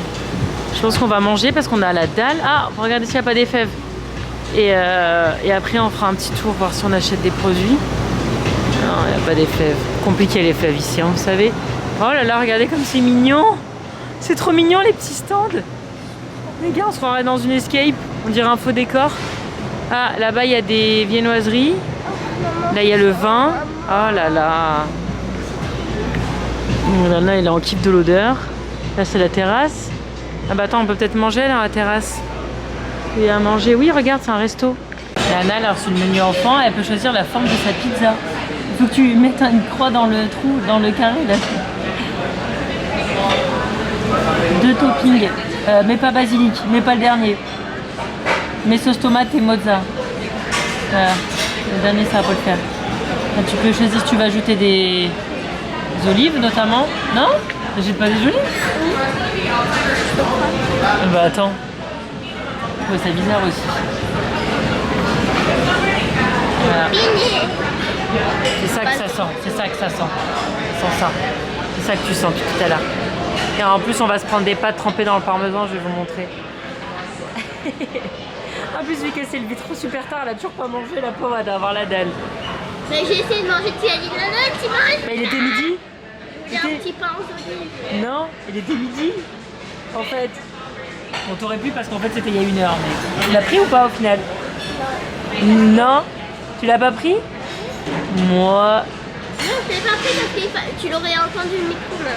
je pense qu'on va manger parce qu'on a la dalle. Ah, regardez s'il n'y a pas des fèves. Et après, on fera un petit tour voir si on achète des produits. Non, il n'y a pas des fèves. Compliqué les fèves ici, hein, vous savez. Oh là là, regardez comme c'est mignon. C'est trop mignon les petits stands. Les gars, on se croirait dans une escape. On dirait un faux décor. Ah, là-bas, il y a des viennoiseries. Là, il y a le vin. Oh là là. Là, il est en kiff de l'odeur. Là, c'est la terrasse. Ah bah attends, on peut peut-être manger là, à la terrasse. Il y a à manger. Oui, regarde, c'est un resto. Anna, elle a reçu le menu enfant. Elle peut choisir la forme de sa pizza. Il faut que tu mettes une croix dans le trou, dans le carré là. 2 toppings. Mais pas basilic, mais pas le dernier. Mais sauce tomate et mozza. Voilà. Le dernier, ça va pas le faire. Là, tu peux choisir si tu veux ajouter des olives notamment. Non? T'achètes pas des olives? Bah attends. Ouais, c'est bizarre aussi. Voilà. C'est ça que ça sent. C'est ça que ça sent. Ça sent ça. C'est ça que tu sens depuis tout à l'heure. Et en plus, on va se prendre des pâtes trempées dans le parmesan. Je vais vous montrer. En plus, vu qu'elle s'est levée trop super tard, elle a toujours pas mangé. La pauvre, elle doit avoir la dalle. Mais j'ai essayé de manger, tu as dit non, non, tu manges. Mais il était midi. J'ai un petit pain aux olives. Non, il était midi. En fait. On t'aurait pu parce qu'en fait c'était il y a 1 heure. Mais... Tu l'as pris ou pas au final? Non. Tu l'as pas pris? Moi. Non, je l'ai pas pris parce que tu l'aurais entendu le micro là.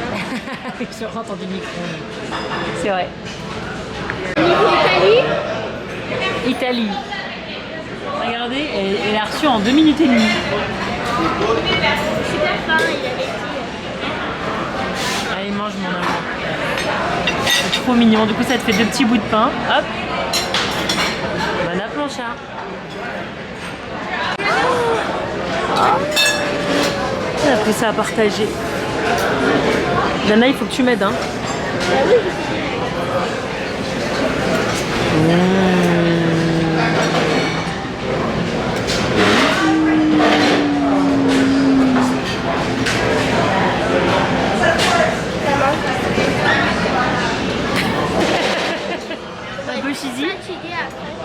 J'aurais entendu le micro. C'est vrai. Italie. Italie. Regardez, elle a reçu en 2 minutes et demie. Super fin, il avait dit. Allez, mange mon amour. C'est trop mignon. Du coup, ça te fait 2 petits bouts de pain. Hop. Bon applancha. Elle a pris ça à partager. Jana, il faut que tu m'aides, hein. Un peu cheesy.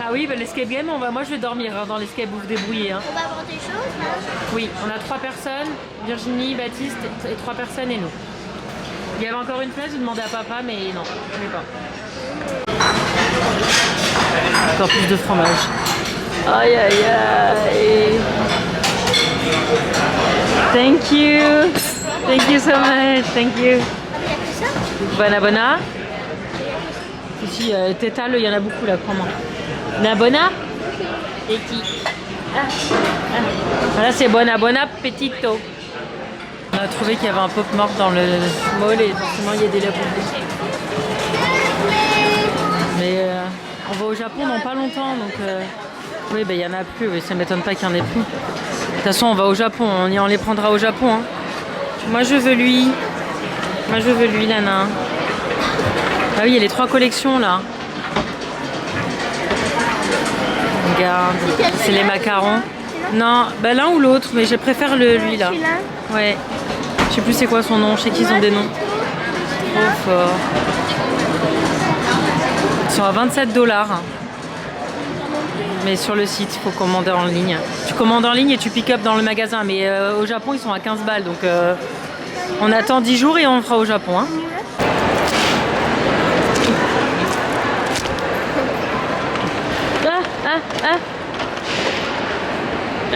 Ah oui, bah, l'escape game, moi je vais dormir hein, dans l'escape, vous vous débrouillez. Hein. On va avoir des choses là. Oui, on a 3 personnes, Virginie, Baptiste et 3 personnes et nous. Il y avait encore une place, je demandais à papa, mais non, je ne vais pas. Encore plus de fromage. Aïe aïe aïe. Thank you. Thank you so much. Thank you. Bona bona. Ici, Tétal, il y en a beaucoup là, prends-moi. Nabona et qui Voilà, c'est Bona Bona Petito. On a trouvé qu'il y avait un pop mort dans le mall et forcément il y a des labos. Mais on va au Japon dans pas longtemps donc oui, il y en a plus, oui, ça m'étonne pas qu'il y en ait plus. De toute façon, on va au Japon, on les prendra au Japon. Hein. Moi je veux lui. Moi je veux lui, Lana. Ah oui, il y a les 3 collections là. Regarde, c'est les macarons. Non, bah l'un ou l'autre, mais je préfère lui là. Ouais. Je sais plus c'est quoi son nom, je sais qu'ils ont des noms. Trop fort. Ils sont à 27$. Mais sur le site, il faut commander en ligne. Tu commandes en ligne et tu pick up dans le magasin. Mais au Japon, ils sont à 15 balles. Donc on attend 10 jours et on le fera au Japon. Hein.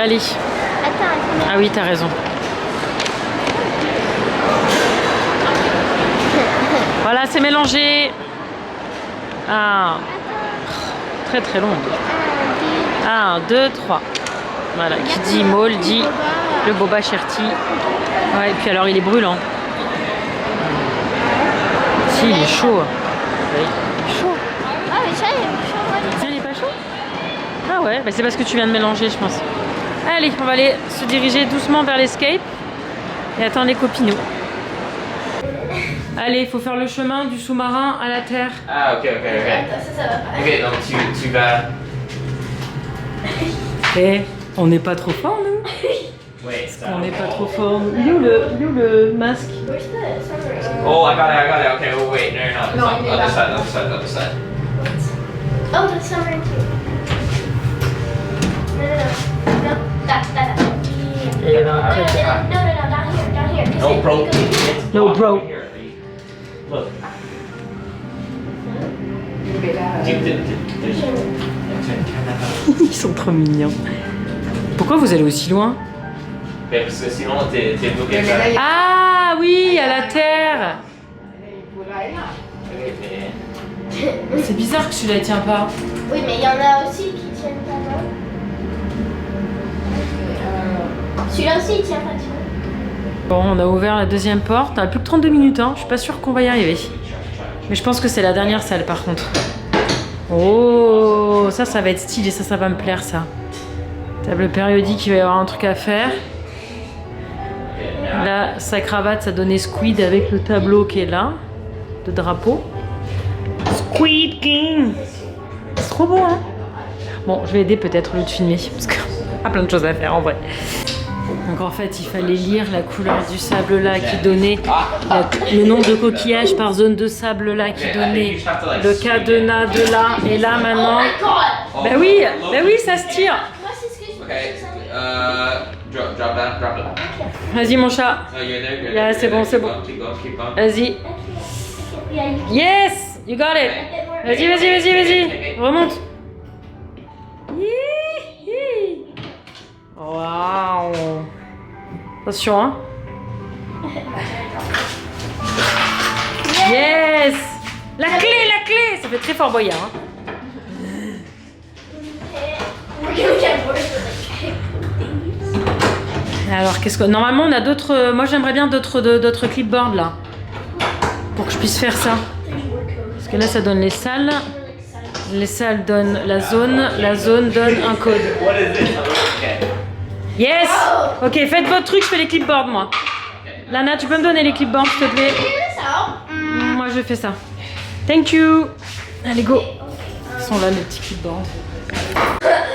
Allez. Ah oui, t'as raison. Voilà, c'est mélangé. Ah. Très très long. 1, 2, 3. Voilà, qui dit mole dit le boba cherty. Ouais, et puis alors il est brûlant. Si, il est chaud. Oui, il est chaud. Ah, mais ça, il est chaud. Ça, il est pas chaud? Ah ouais, bah c'est parce que tu viens de mélanger, je pense. Allez, on va aller se diriger doucement vers l'escape et attendre les copinous. Allez, il faut faire le chemin du sous-marin à la terre. Ah, ok. Ok, donc tu vas... Eh, on n'est pas trop fort, nous? Wait, On n'est pas trop fort. Il est où le masque? Oh, I got it. Okay, oh, wait, no. Other side. Oh, the summer too. No. That. Il y avait un truc. No, down here. No, bro. No, bro. Here. Look. Ils sont trop mignons. Pourquoi vous allez aussi loin? Mais parce que sinon, t'es bloqué. Mais là, il y a- Ah oui, à la terre. C'est bizarre que celui-là il tient pas. Oui, mais il y en a aussi qui tiennent pas, non? Celui-là aussi, il tient pas, tu vois. Bon, on a ouvert la deuxième porte. On a plus que 32 minutes, hein. Je suis pas sûre qu'on va y arriver. Mais je pense que c'est la dernière salle par contre. Oh, ça va être stylé, ça va me plaire ça. Table périodique, il va y avoir un truc à faire. Là, sa cravate, ça donnait Squid avec le tableau qui est là, de drapeau. Squid King. C'est trop beau, hein? Bon, je vais aider peut-être le de filmer, parce qu'on a plein de choses à faire en vrai. Donc en fait, il fallait lire la couleur du sable là qui donnait le nombre de coquillages par zone de sable là qui donnait le cadenas de là. Et là maintenant, God! bah oui, ça se tire. Moi, c'est ce que je Okay, drop it. Vas-y mon chat, No, you're there, you're Yeah, there, c'est you're bon, there. c'est Keep bon. going, keep going, keep going. vas-y. Yes, you got it. Vas-y. Remonte. Hihi. Waouh. Attention, hein. Yes. La clé. Ça fait très Fort Boyard, hein. Alors, qu'est-ce que... Normalement, on a d'autres... Moi, j'aimerais bien d'autres clipboards, là. Pour que je puisse faire ça. Parce que là, ça donne les salles. Les salles donnent la zone donne un code. What is this? Okay. Yes. Ok, faites votre truc, je fais les clipboards, moi. Lana, tu peux me donner les clipboards, s'il te plaît? Moi, je fais ça. Thank you. Allez, go. Ils sont là, les petits clipboards.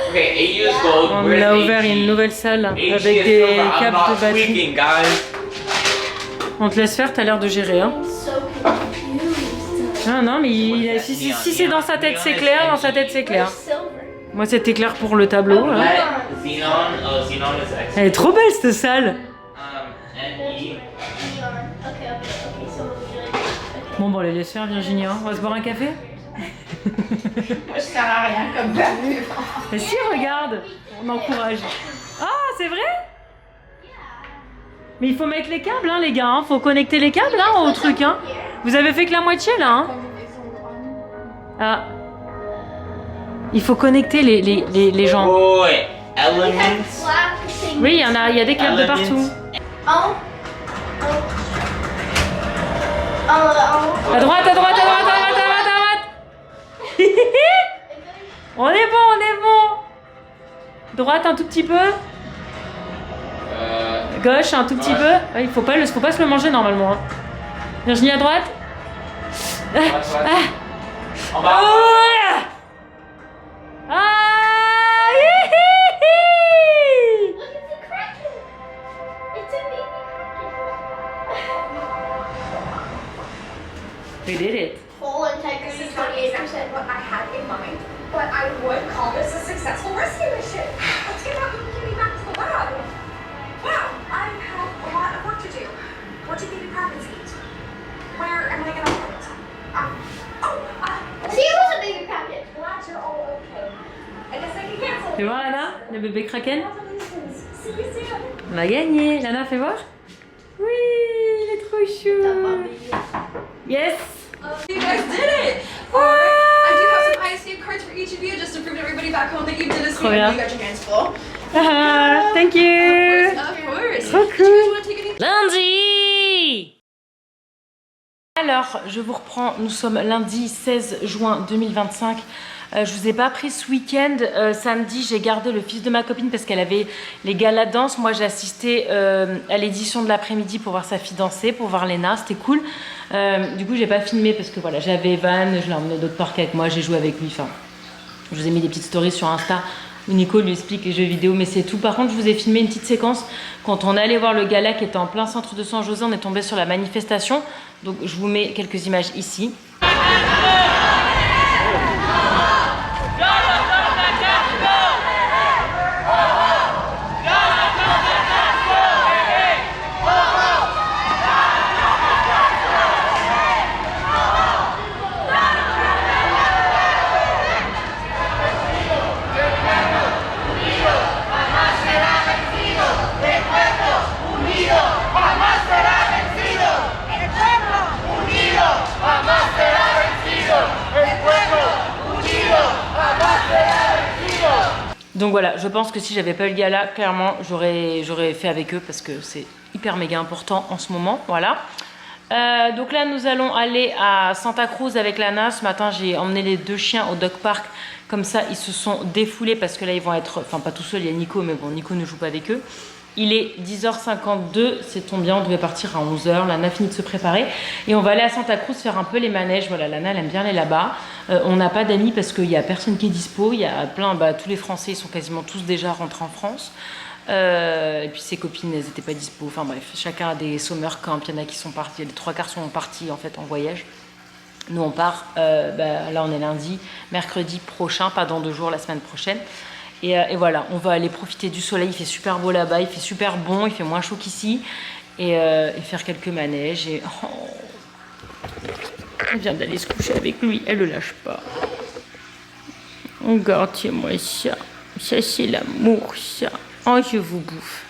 Okay, AU is gold. On Where's a ouvert HG? une nouvelle salle avec HG is des silver. I'm câbles not de batterie. squeaking, guys. On te laisse faire, t'as l'air de gérer, hein. Ah non, mais si c'est dans sa tête, c'est clair. Dans sa tête, c'est clair. Moi, c'était clair pour le tableau. Hein. What? Xenon? Oh, Xenon is X. Elle est trop belle, cette salle. NE. Bon, bon, les laisse faire, Virginie. Hein. On va se boire un café? Je sers à rien comme perdu. Et si, regarde, on encourage. Ah, c'est vrai? Mais il faut mettre les câbles, hein, les gars. Hein. Faut connecter les câbles hein, au truc. Hein. Vous avez fait que la moitié, là. Hein. Ah. Il faut connecter les gens. Oh, wait. Elements. Oui, il y a des câbles de partout. À droite. On est bon. Droite un tout petit peu. Gauche un tout petit peu. Ouais, il faut pas se le manger normalement. Hein. Virginie à droite. En bas. We did it. Full integrity, 28%. What I had in mind, but I would call this a successful rescue mission. Let's get out and get me back to the lab. Wow, I have a lot of work to do. What do baby rabbits eat? Where am I gonna put it? See, it was a bigger packet. Glad you're all okay. I guess I can cancel. Fais voir Lana, le bébé Kraken. Congratulations. See you soon. On a gagné. Lana, fais voir. Oui, il est trop chou. Yes. You guys did it! I do have some ISU cards for each of you just to prove to everybody back home that you did this. Trop bien. You got your hands full. Ah, thank you. Of course. Trop Did you guys want to take any? Lundi. Alors, je vous reprends. Nous sommes lundi 16 juin 2025. Je vous ai pas pris ce week-end. Samedi, j'ai gardé le fils de ma copine parce qu'elle avait les galas de danse. Moi, j'ai assisté à l'édition de l'après-midi pour voir sa fille danser, pour voir Léna. C'était cool. Du coup, j'ai pas filmé parce que voilà, j'avais Evan, je l'ai emmené d'autres parcs avec moi, j'ai joué avec lui. Enfin, je vous ai mis des petites stories sur Insta où Nico lui explique les jeux vidéo, mais c'est tout. Par contre, je vous ai filmé une petite séquence quand on allait voir le gala qui était en plein centre de San José. On est tombé sur la manifestation. Donc, je vous mets quelques images ici. Donc voilà, je pense que si j'avais pas eu le gala, clairement, j'aurais fait avec eux parce que c'est hyper méga important en ce moment. Voilà. Donc là, nous allons aller à Santa Cruz avec Lana. Ce matin, j'ai emmené les 2 chiens au dog park. Comme ça, ils se sont défoulés parce que là, ils vont être... Enfin, pas tout seuls, il y a Nico, mais bon, Nico ne joue pas avec eux. Il est 10h52, c'est tombé bien, on devait partir à 11h. Lana a fini de se préparer. Et on va aller à Santa Cruz faire un peu les manèges. Voilà, Lana, elle aime bien aller là-bas. On n'a pas d'amis parce qu'il n'y a personne qui est dispo. Il y a plein... tous les Français, ils sont quasiment tous déjà rentrés en France. Et puis ses copines, elles n'étaient pas dispo. Enfin bref, chacun a des summer camp. Il y en a qui sont partis. Les 3 quarts sont partis en fait en voyage. Nous on part, là on est lundi, mercredi prochain, pas dans 2 jours, la semaine prochaine. Et voilà, on va aller profiter du soleil, il fait super beau là-bas, il fait super bon, il fait moins chaud qu'ici. Et faire quelques manèges. Et oh, elle vient d'aller se coucher avec lui, elle le lâche pas. Regardez-moi ça, ça c'est l'amour ça. Oh je vous bouffe.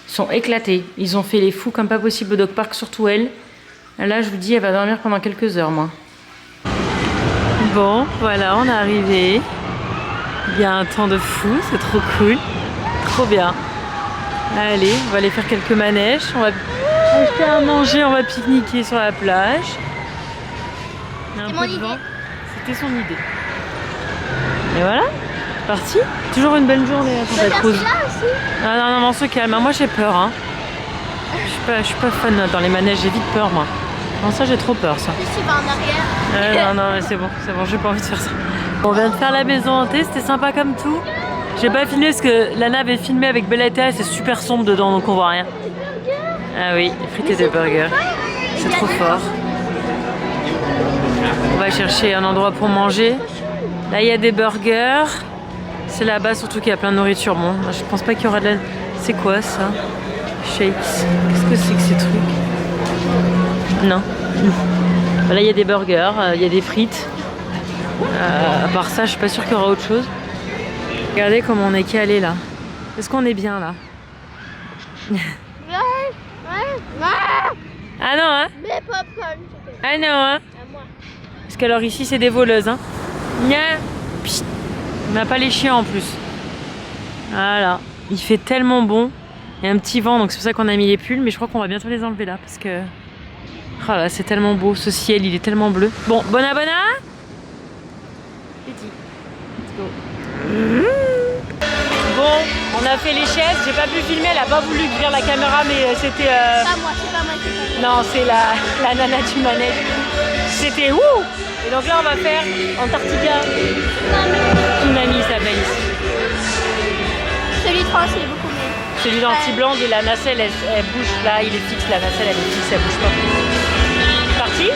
Ils sont éclatés, ils ont fait les fous comme pas possible au dog park, surtout elle. Là je vous dis, elle va dormir pendant quelques heures moi. Bon, voilà, on est arrivé. Il y a un temps de fou, c'est trop cool. Trop bien. Allez, on va aller faire quelques manèges. On va acheter à manger, on va pique-niquer sur la plage. C'est mon idée. C'était son idée. Et voilà, c'est parti. Toujours une belle journée à Santa Cruz. Ah non, non, on se calme. Moi j'ai peur. Hein. Je suis pas fan dans les manèges, j'ai vite peur moi. Non, ça j'ai trop peur ça. Je suis en arrière. Non, non, c'est bon, j'ai pas envie de faire ça. On vient de faire la maison hantée, c'était sympa comme tout. J'ai pas filmé parce que Lana avait filmé avec Bella et Théa et c'est super sombre dedans donc on voit rien. Ah oui, frites et des burgers. C'est trop fort. On va chercher un endroit pour manger. Là il y a des burgers. C'est là-bas surtout qu'il y a plein de nourriture. Bon, je pense pas qu'il y aura de la... C'est quoi ça? Shakes. Qu'est-ce que c'est que ces trucs? Non. Là il y a des burgers, il y a des frites. À part ça, je suis pas sûre qu'il y aura autre chose. Regardez comment on est calé là. Est-ce qu'on est bien là? Ah non hein? Mais popcorn. Ah non hein? Parce qu'alors ici c'est des voleuses hein. On n'a pas les chiens en plus. Voilà. Il fait tellement bon. Il y a un petit vent donc c'est pour ça qu'on a mis les pulls. Mais je crois qu'on va bientôt les enlever là parce que... Oh là, c'est tellement beau. Ce ciel il est tellement bleu. Bon, bona. Petit. Let's go. Bon, on a fait les chaises. J'ai pas pu filmer, elle a pas voulu ouvrir la caméra, mais c'était. Pas moi, c'est pas moi qui fais. Non, c'est la nana du manège. C'était ouh! Et donc là, on va faire Antarctica. Tsunami s'appelle ici. Celui de France, il est beaucoup mieux. Celui d'anti-blanc et la nacelle, elle bouge. Là, il est fixe, la nacelle, elle est fixe, elle bouge pas. Parti?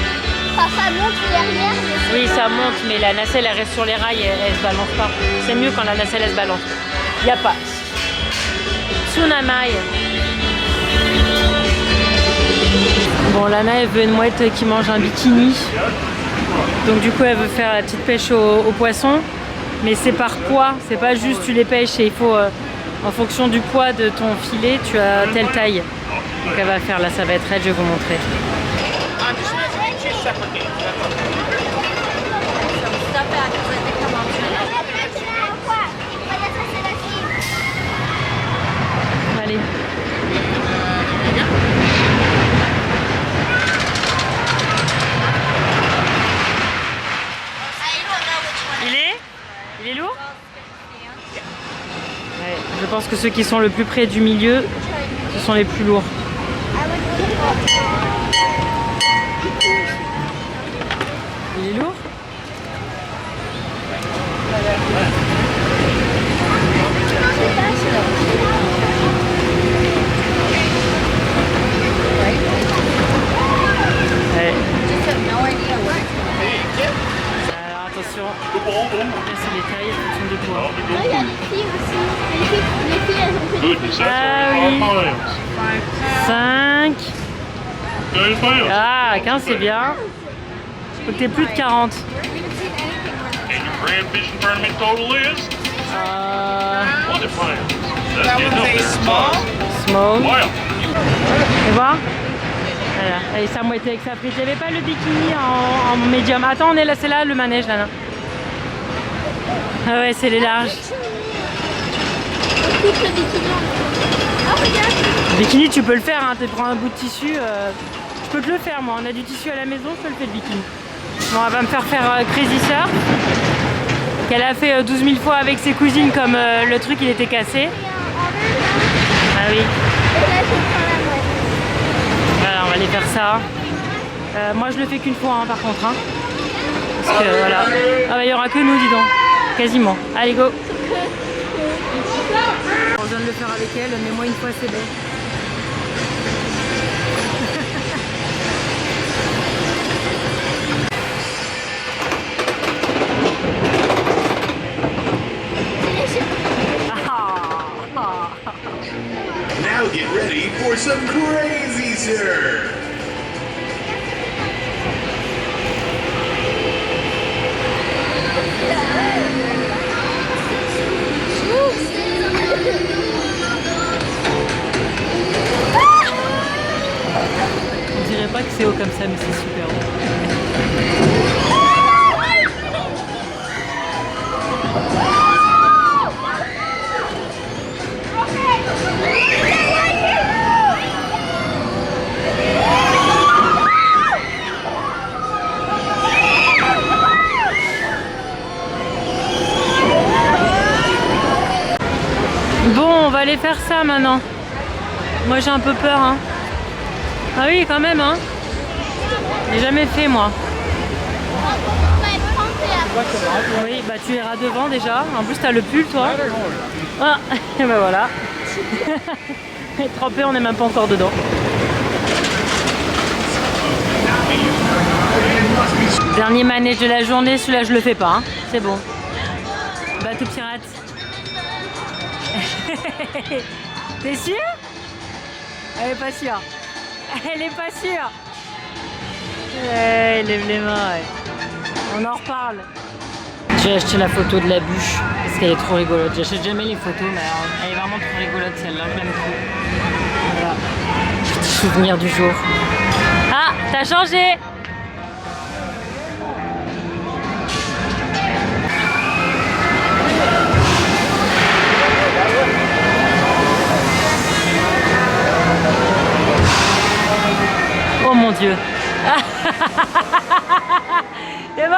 Enfin, ça monte derrière. Mais oui, ça monte, mais la nacelle, elle reste sur les rails, elle se balance pas. C'est mieux quand la nacelle, elle se balance. Y a pas. Tsunami. Bon, Lana, elle veut une mouette qui mange un bikini. Donc du coup, elle veut faire la petite pêche au poisson. Mais c'est par poids, c'est pas juste tu les pêches et il faut... en fonction du poids de ton filet, tu as telle taille. Donc elle va faire, là ça va être elle, je vais vous montrer. Allez. Il est lourd? Ouais, je pense que ceux qui sont le plus près du milieu, ce sont les plus lourds. Il est lourd? Ouais. Alors attention, c'est les tailles, elles sont de poids. il y a les filles aussi. Les filles, elles ont fait des... Ah oui. 5. Ah, 15 c'est bien. Faut que t'aies plus de 40. Small. Et voir. Voilà. Allez, sa mouette avec sa frite. Il n'y avait pas le bikini en médium. Attends, on est là, c'est là le manège là. Ah ouais, c'est les larges. coupe le bikini. Oh, regarde. Bikini, tu peux le faire, hein. Tu prends un bout de tissu. Je peux te le faire, moi. On a du tissu à la maison, je te le fais le bikini. Bon, elle va me faire Crazy Surf. Qu'elle a fait 12 000 fois avec ses cousines, comme le truc il était cassé. Ah oui. Et là, je prends la moitié. Voilà, on va aller faire ça. Moi, je le fais qu'une fois, hein, par contre. Hein. Parce que voilà. Ah bah, il y aura que nous, dis donc. Quasiment. Allez, go. On vient de le faire avec elle, mais moi, une fois, c'est bon. Now get ready for some crazy surf. On dirait pas que c'est haut comme ça, mais c'est super haut. Bon, on va aller faire ça maintenant. Moi j'ai un peu peur, hein. Ah oui, quand même, hein. J'ai jamais fait, moi. Oui, bah tu iras devant déjà. En plus, t'as le pull, toi. Ah, et bah voilà. Trempé, on n'est même pas encore dedans. Dernier manège de la journée, celui-là je le fais pas, hein. C'est bon. Bateau pirate. T'es sûre? Elle est pas sûre. Elle est pas sûre. Ouais, lève les mains, ouais. On en reparle. J'ai acheté la photo de la bûche parce qu'elle est trop rigolote. J'achète jamais les photos, mais elle est vraiment trop rigolote celle-là. Je l'aime trop. Voilà. Petit souvenir du jour. Ah, t'as changé! Oh mon Dieu. C'est bon?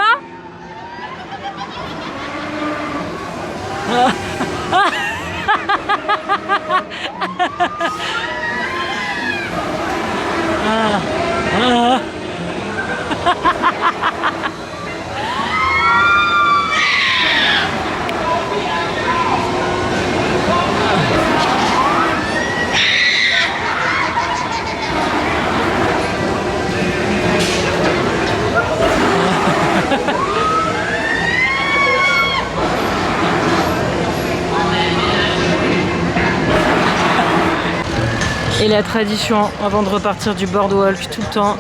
Et la tradition avant de repartir du boardwalk tout le temps,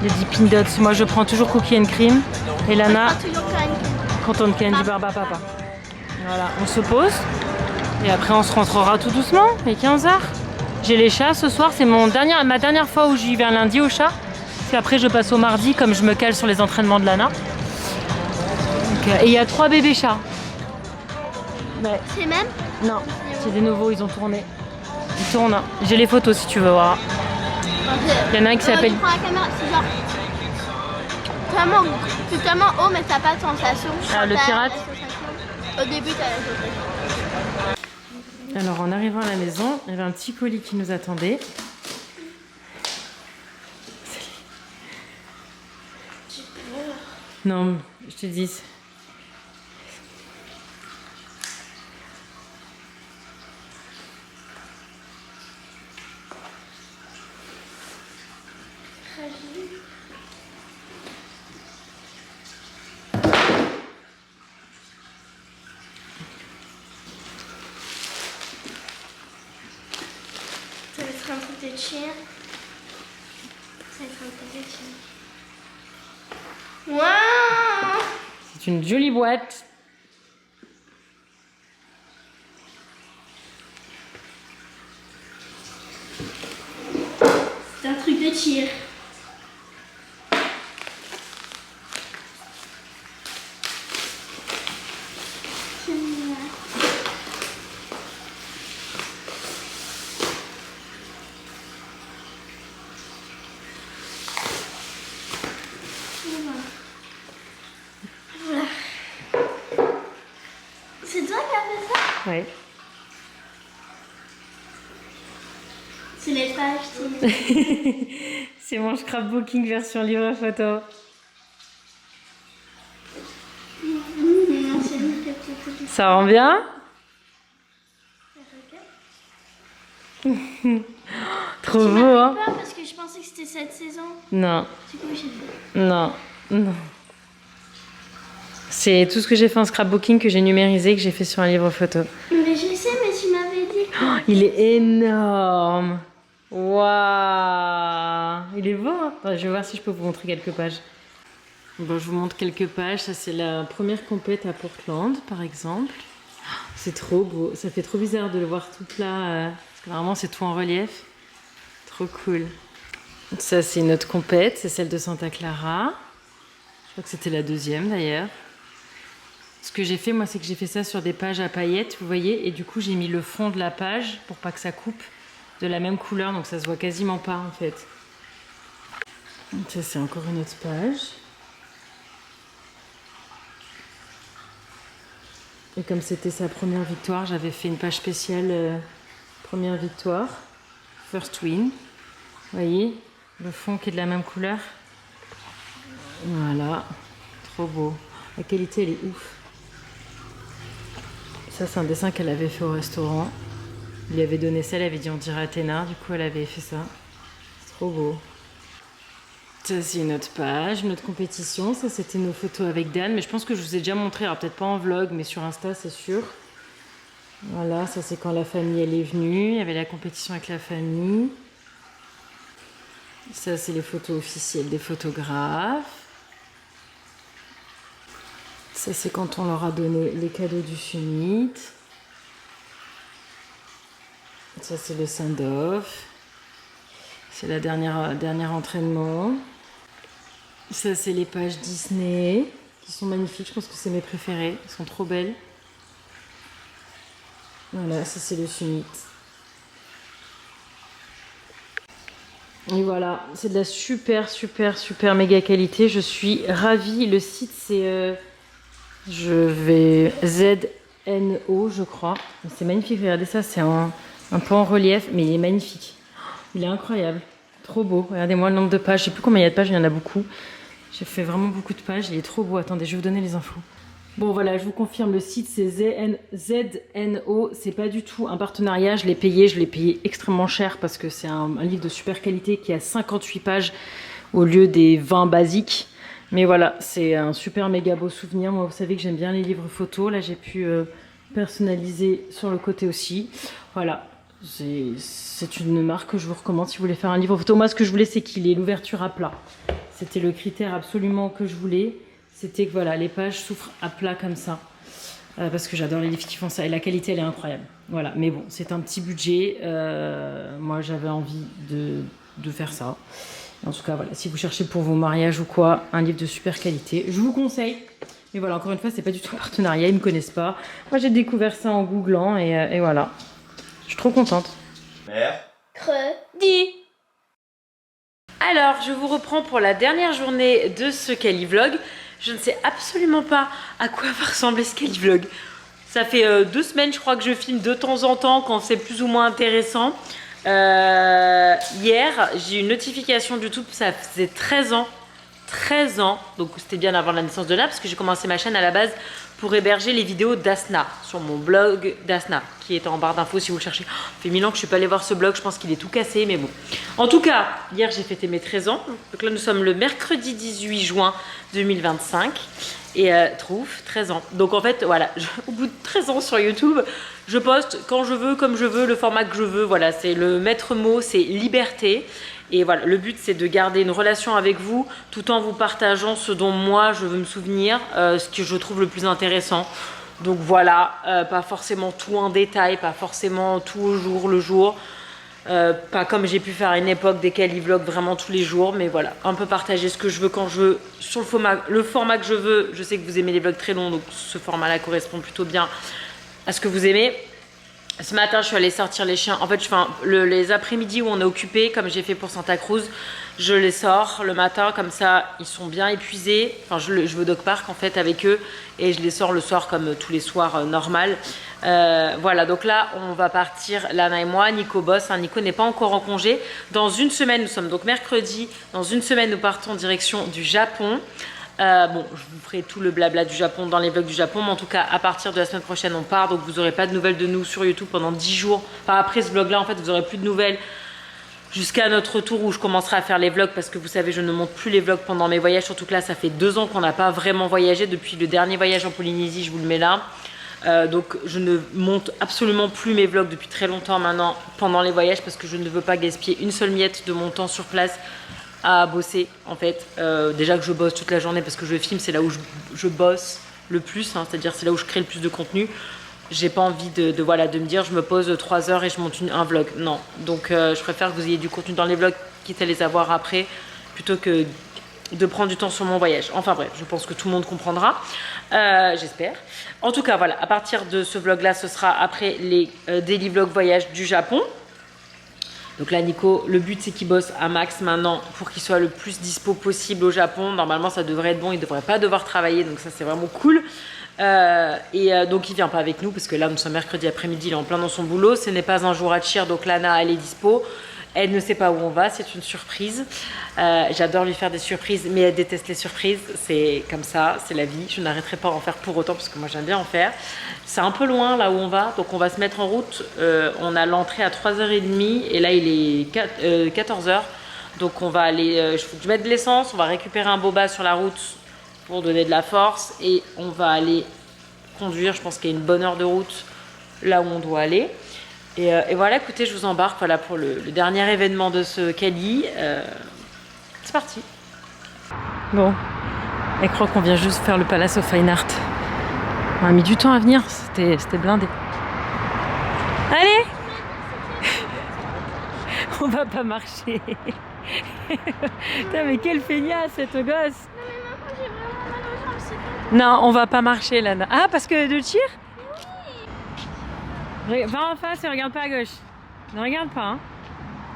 les Dippin' Dots. Moi je prends toujours cookie and cream et Lana canton candy barba papa. Voilà, on se pose et après on se rentrera tout doucement, il est 15h. J'ai les chats ce soir, c'est ma dernière fois où j'y vais un lundi au chat. Puis après je passe au mardi comme je me cale sur les entraînements de Lana. Et il y a 3 bébés chats. Ouais. C'est même? Non, c'est des nouveaux, ils ont tourné. Ils tournent. J'ai les photos si tu veux voir. Il y en a un qui s'appelle... Tu prends la caméra, c'est genre... C'est tellement haut mais t'as pas de sensation. Ah, le pirate. Au début t'as la sensation. Alors en arrivant à la maison, il y avait un petit colis qui nous attendait. Non, je te dis... Ça va être un truc de chien. Ça va être un truc de chien. Waouh! C'est une jolie boîte. C'est un truc de tir. Ouais. C'est les pages. C'est mon scrapbooking version livre photo. Non, c'est une petite. Ça rend bien? Trop beau, hein? Pas parce que je pensais que c'était cette saison. Non, Du coup, j'ai fait. non, non. C'est tout ce que j'ai fait en scrapbooking que j'ai numérisé, que j'ai fait sur un livre photo. Mais je sais, mais tu m'avais dit. Oh, il est énorme. Waouh. Il est beau, hein? Attends, je vais voir si je peux vous montrer quelques pages. Bon, je vous montre quelques pages. Ça, c'est la première compète à Portland, par exemple. C'est trop beau. Ça fait trop bizarre de le voir tout plat. Parce que vraiment, c'est tout en relief. Trop cool. Ça, c'est une autre compète. C'est celle de Santa Clara. Je crois que c'était la deuxième, d'ailleurs. Ce que j'ai fait, moi, c'est que j'ai fait ça sur des pages à paillettes, vous voyez. Et du coup, j'ai mis le fond de la page pour pas que ça coupe de la même couleur. Donc, ça se voit quasiment pas, en fait. Donc, ça, c'est encore une autre page. Et comme c'était sa première victoire, j'avais fait une page spéciale première victoire, first win. Vous voyez, le fond qui est de la même couleur. Voilà, trop beau. La qualité, elle est ouf. Ça, c'est un dessin qu'elle avait fait au restaurant. Il lui avait donné ça, elle avait dit on dirait Athéna. Du coup, elle avait fait ça. C'est trop beau. Ça, c'est une autre page, une autre compétition. Ça, c'était nos photos avec Dan. Mais je pense que je vous ai déjà montré. Alors, peut-être pas en vlog, mais sur Insta, c'est sûr. Voilà, ça, c'est quand la famille, elle est venue. Il y avait la compétition avec la famille. Ça, c'est les photos officielles des photographes. Ça, c'est quand on leur a donné les cadeaux du summit. Ça, c'est le send-off. C'est la dernier entraînement. Ça, c'est les pages Disney, qui sont magnifiques. Je pense que c'est mes préférées. Elles sont trop belles. Voilà, ça, c'est le summit. Et voilà, c'est de la super méga qualité. Je suis ravie. Le site, c'est... ZNO, je crois. C'est magnifique. Regardez ça, c'est un peu en relief, mais il est magnifique. Il est incroyable. Trop beau. Regardez-moi le nombre de pages. Je sais plus combien il y a de pages, il y en a beaucoup. J'ai fait vraiment beaucoup de pages. Il est trop beau. Attendez, je vais vous donner les infos. Bon, voilà, je vous confirme, le site, c'est ZNO. C'est pas du tout un partenariat. Je l'ai payé extrêmement cher parce que c'est un livre de super qualité qui a 58 pages au lieu des 20 basiques. Mais voilà, c'est un super méga beau souvenir. Moi, vous savez que j'aime bien les livres photos. Là, j'ai pu personnaliser sur le côté aussi. Voilà, c'est une marque que je vous recommande si vous voulez faire un livre photo. Moi, ce que je voulais, c'est qu'il ait l'ouverture à plat. C'était le critère absolument que je voulais. C'était que voilà, les pages s'ouvrent à plat comme ça. Parce que j'adore les livres qui font ça. Et la qualité, elle est incroyable. Voilà, mais bon, c'est un petit budget. Moi, j'avais envie de faire ça. En tout cas, voilà, si vous cherchez pour vos mariages ou quoi, un livre de super qualité, je vous conseille. Mais voilà, encore une fois, c'est pas du tout un partenariat, ils me connaissent pas. Moi, j'ai découvert ça en googlant et voilà. Je suis trop contente. Mère. Dis. Alors, je vous reprends pour la dernière journée de ce Calivlog. Je ne sais absolument pas à quoi va ressembler ce Calivlog. Ça fait 2 semaines, je crois, que je filme de temps en temps quand c'est plus ou moins intéressant. Hier, j'ai eu une notification de YouTube, ça faisait 13 ans, donc c'était bien avant la naissance de Lana, parce que j'ai commencé ma chaîne à la base pour héberger les vidéos d'Asna, sur mon blog d'Asna, qui est en barre d'infos si vous le cherchez. Ça fait 1000 ans que je suis pas allée voir ce blog, je pense qu'il est tout cassé, mais bon. En tout cas, hier j'ai fêté mes 13 ans, donc là nous sommes le mercredi 18 juin 2025, et trouve 13 ans. Donc en fait, voilà, au bout de 13 ans sur YouTube, je poste quand je veux, comme je veux, le format que je veux. Voilà, c'est le maître mot, c'est liberté. Et voilà, le but, c'est de garder une relation avec vous tout en vous partageant ce dont moi, je veux me souvenir, ce que je trouve le plus intéressant. Donc voilà, pas forcément tout en détail, pas forcément tout au jour le jour. Pas comme j'ai pu faire à une époque des Calivlogs vraiment tous les jours. Mais voilà, un peu partager ce que je veux quand je veux, sur le format que je veux. Je sais que vous aimez les vlogs très longs, donc ce format-là correspond plutôt bien à ce que vous aimez. Ce matin, je suis allée sortir les chiens. En fait, les après-midi où on est occupé, comme j'ai fait pour Santa Cruz, je les sors le matin, comme ça, ils sont bien épuisés. Enfin, je vais au dog park en fait avec eux et je les sors le soir comme tous les soirs normal. Voilà, donc là, on va partir, Lana et moi. Nico bosse. Nico n'est pas encore en congé. Dans une semaine, nous sommes donc mercredi. Dans une semaine, nous partons en direction du Japon. Bon, je vous ferai tout le blabla du Japon dans les vlogs du Japon, mais en tout cas, à partir de la semaine prochaine, on part, donc vous n'aurez pas de nouvelles de nous sur YouTube pendant 10 jours. Enfin, après ce vlog-là, en fait, vous n'aurez plus de nouvelles jusqu'à notre retour où je commencerai à faire les vlogs, parce que vous savez, je ne monte plus les vlogs pendant mes voyages, surtout que là, ça fait 2 ans qu'on n'a pas vraiment voyagé. Depuis le dernier voyage en Polynésie, je vous le mets là. Donc, je ne monte absolument plus mes vlogs depuis très longtemps maintenant pendant les voyages, parce que je ne veux pas gaspiller une seule miette de mon temps sur place à bosser en fait. Déjà que je bosse toute la journée parce que je filme, c'est là où je bosse le plus, hein, c'est-à-dire c'est là où je crée le plus de contenu. J'ai pas envie de me dire je me pose 3 heures et je monte un vlog, non. Donc je préfère que vous ayez du contenu dans les vlogs, quitte à les avoir après, plutôt que de prendre du temps sur mon voyage. Enfin bref, je pense que tout le monde comprendra, j'espère. En tout cas voilà, à partir de ce vlog là, ce sera après les daily vlog voyage du Japon. Donc là, Nico, le but c'est qu'il bosse à max maintenant pour qu'il soit le plus dispo possible au Japon. Normalement, ça devrait être bon, il ne devrait pas devoir travailler, donc ça c'est vraiment cool. Donc il vient pas avec nous parce que là, nous sommes mercredi après-midi, il est en plein dans son boulot. Ce n'est pas un jour à cheer, donc Lana, elle est dispo. Elle ne sait pas où on va, c'est une surprise. J'adore lui faire des surprises, mais elle déteste les surprises. C'est comme ça, c'est la vie. Je n'arrêterai pas d'en faire pour autant parce que moi j'aime bien en faire. C'est un peu loin là où on va, donc on va se mettre en route. On a l'entrée à 3h30 et là il est 14h. Donc on va aller, je vais mettre de l'essence, on va récupérer un boba sur la route pour donner de la force et on va aller conduire, je pense qu'il y a une bonne heure de route là où on doit aller. Et voilà, écoutez, je vous embarque voilà, pour le dernier événement de ce Cali. C'est parti. Bon, elle croit qu'on vient juste faire le Palace of Fine Art. On a mis du temps à venir, c'était blindé. Allez. On va pas marcher. Putain, mais quelle feignasse cette gosse. Non, on va pas marcher là. Ah, parce que de cheer? Va en face et regarde pas à gauche. Ne regarde pas, hein.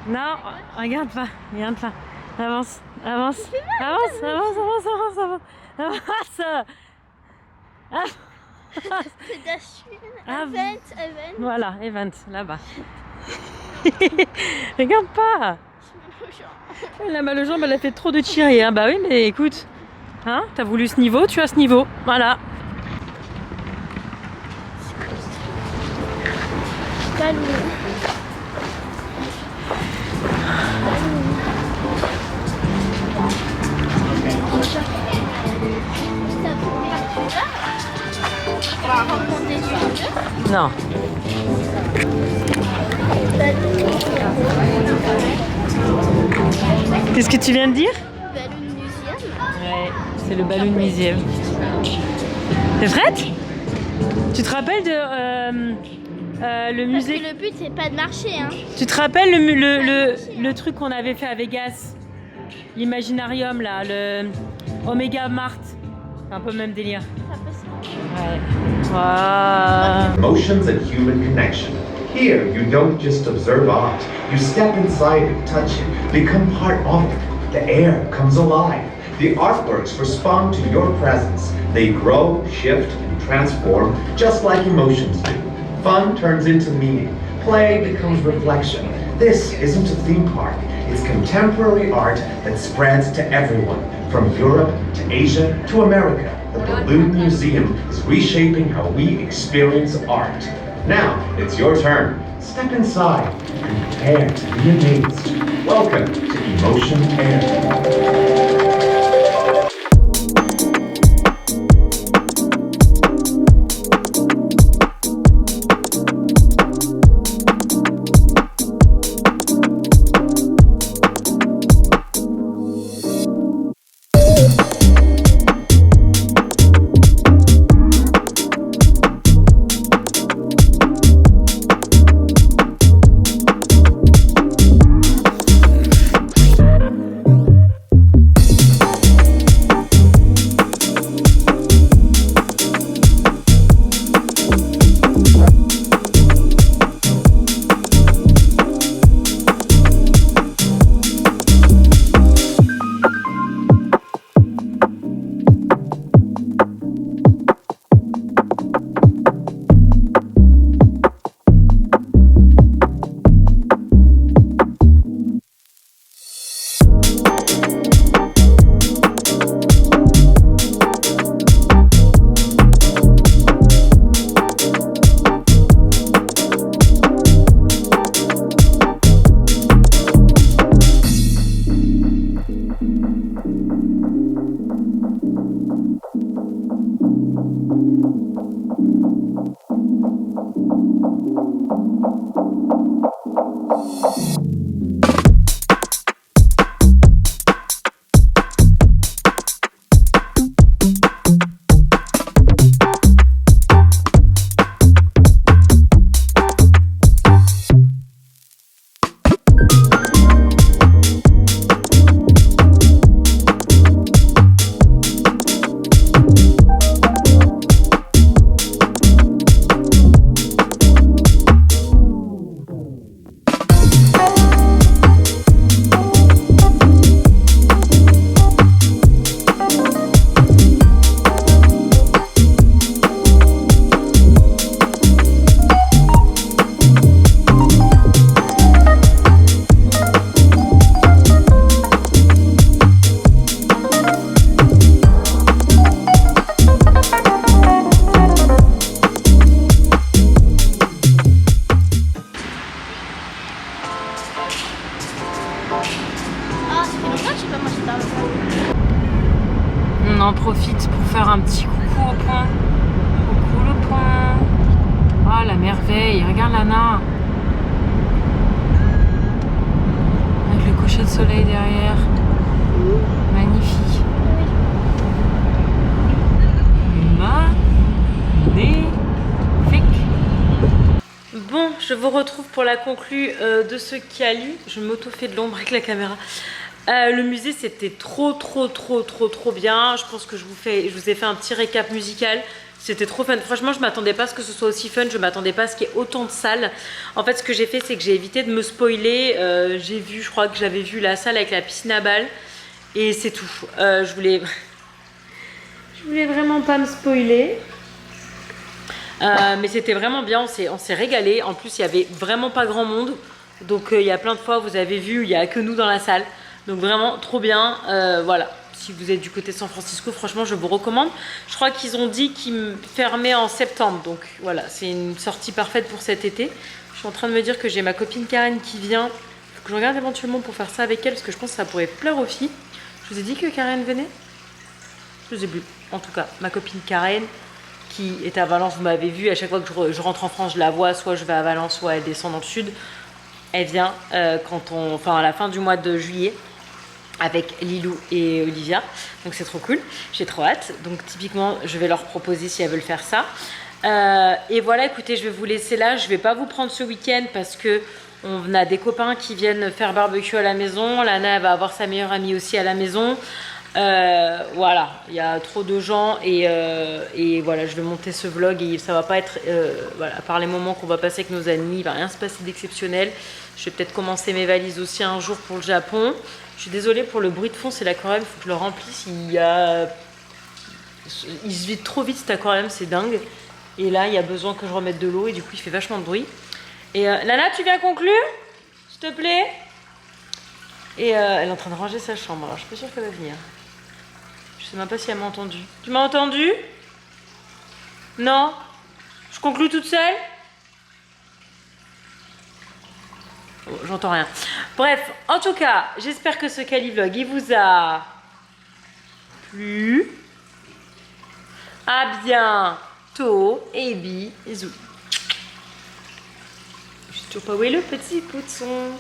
Non, regarde pas, regarde pas. Avance, avance, avance, avance, avance, avance, avance. Avance. Event. Voilà, event, là-bas. Regarde pas. Elle a mal aux jambes, elle a fait trop de tirer, hein. Bah oui, mais écoute, hein, t'as voulu ce niveau, tu as ce niveau, voilà. Non. Qu'est-ce que tu viens de dire? Balloon Museum. Ouais, c'est le Balloon Museum. T'es prête? Tu te rappelles de le musée? Parce que le but c'est pas de marcher, hein. Tu te rappelles le truc qu'on avait fait à Vegas? L'imaginarium là, le Omega Mart. C'est un peu le même délire. Ouais. Wow. Emotions and human connection. Here, you don't just observe art. You step inside it, touch it, become part of it. The air comes alive. The artworks respond to your presence. They grow, shift, and transform just like emotions do. Fun turns into meaning. Play becomes reflection. This isn't a theme park. It's contemporary art that spreads to everyone, from Europe to Asia to America. The Balloon Museum is reshaping how we experience art. Now, it's your turn. Step inside and prepare to be amazed. Welcome to Emotion Air. en profite pour faire un petit coucou au point. Coucou le point. Oh la merveille, regarde Lana. Avec le coucher de soleil derrière. Magnifique. Magnifique. Bon, je vous retrouve pour la conclue de ce Cali. Je m'auto-fais de l'ombre avec la caméra. Le musée c'était trop bien. Je pense que je vous ai fait un petit récap musical. C'était trop fun. Franchement, je m'attendais pas à ce que ce soit aussi fun. Je m'attendais pas à ce qu'il y ait autant de salles. En fait, ce que j'ai fait, c'est que j'ai évité de me spoiler. Je crois que j'avais vu la salle avec la piscine à balles. Et c'est tout. Je voulais vraiment pas me spoiler. Mais c'était vraiment bien. On s'est régalé. En plus, il y avait vraiment pas grand monde. Donc, il y a plein de fois, vous avez vu, il n'y a que nous dans la salle. Donc vraiment trop bien, voilà, si vous êtes du côté de San Francisco, franchement je vous recommande. Je crois qu'ils ont dit qu'ils fermaient en septembre, donc voilà, c'est une sortie parfaite pour cet été. Je suis en train de me dire que j'ai ma copine Karen qui vient, faut que je regarde éventuellement pour faire ça avec elle, parce que je pense que ça pourrait plaire aux filles. Je vous ai dit que Karen venait? Je sais plus, en tout cas, ma copine Karen qui est à Valence, vous m'avez vu, à chaque fois que je rentre en France, je la vois, soit je vais à Valence, soit elle descend dans le sud. Elle vient à la fin du mois de juillet, avec Lilou et Olivia, donc c'est trop cool, j'ai trop hâte. Donc typiquement je vais leur proposer si elles veulent faire ça, et voilà, écoutez, je vais vous laisser là. Je vais pas vous prendre ce week-end parce que on a des copains qui viennent faire barbecue à la maison. Lana elle va avoir sa meilleure amie aussi à la maison, voilà, il y a trop de gens et voilà, je vais monter ce vlog et ça va pas être voilà, à part les moments qu'on va passer avec nos amis, il va rien se passer d'exceptionnel. Je vais peut-être commencer mes valises aussi un jour pour le Japon. Je suis désolée pour le bruit de fond, c'est l'aquarium, il faut que je le remplisse. Il se vide trop vite cet aquarium, c'est dingue. Et là, il y a besoin que je remette de l'eau et du coup, il fait vachement de bruit. Et Lana, tu viens conclure, s'il te plaît? Et elle est en train de ranger sa chambre, alors je suis pas sûre qu'elle va venir. Je sais même pas si elle m'a entendu. Tu m'as entendu? Non? Je conclue toute seule? Oh, j'entends rien. Bref, en tout cas, j'espère que ce Cali vlog il vous a plu. À bientôt et bisous. Je sais toujours pas où est le petit pousson.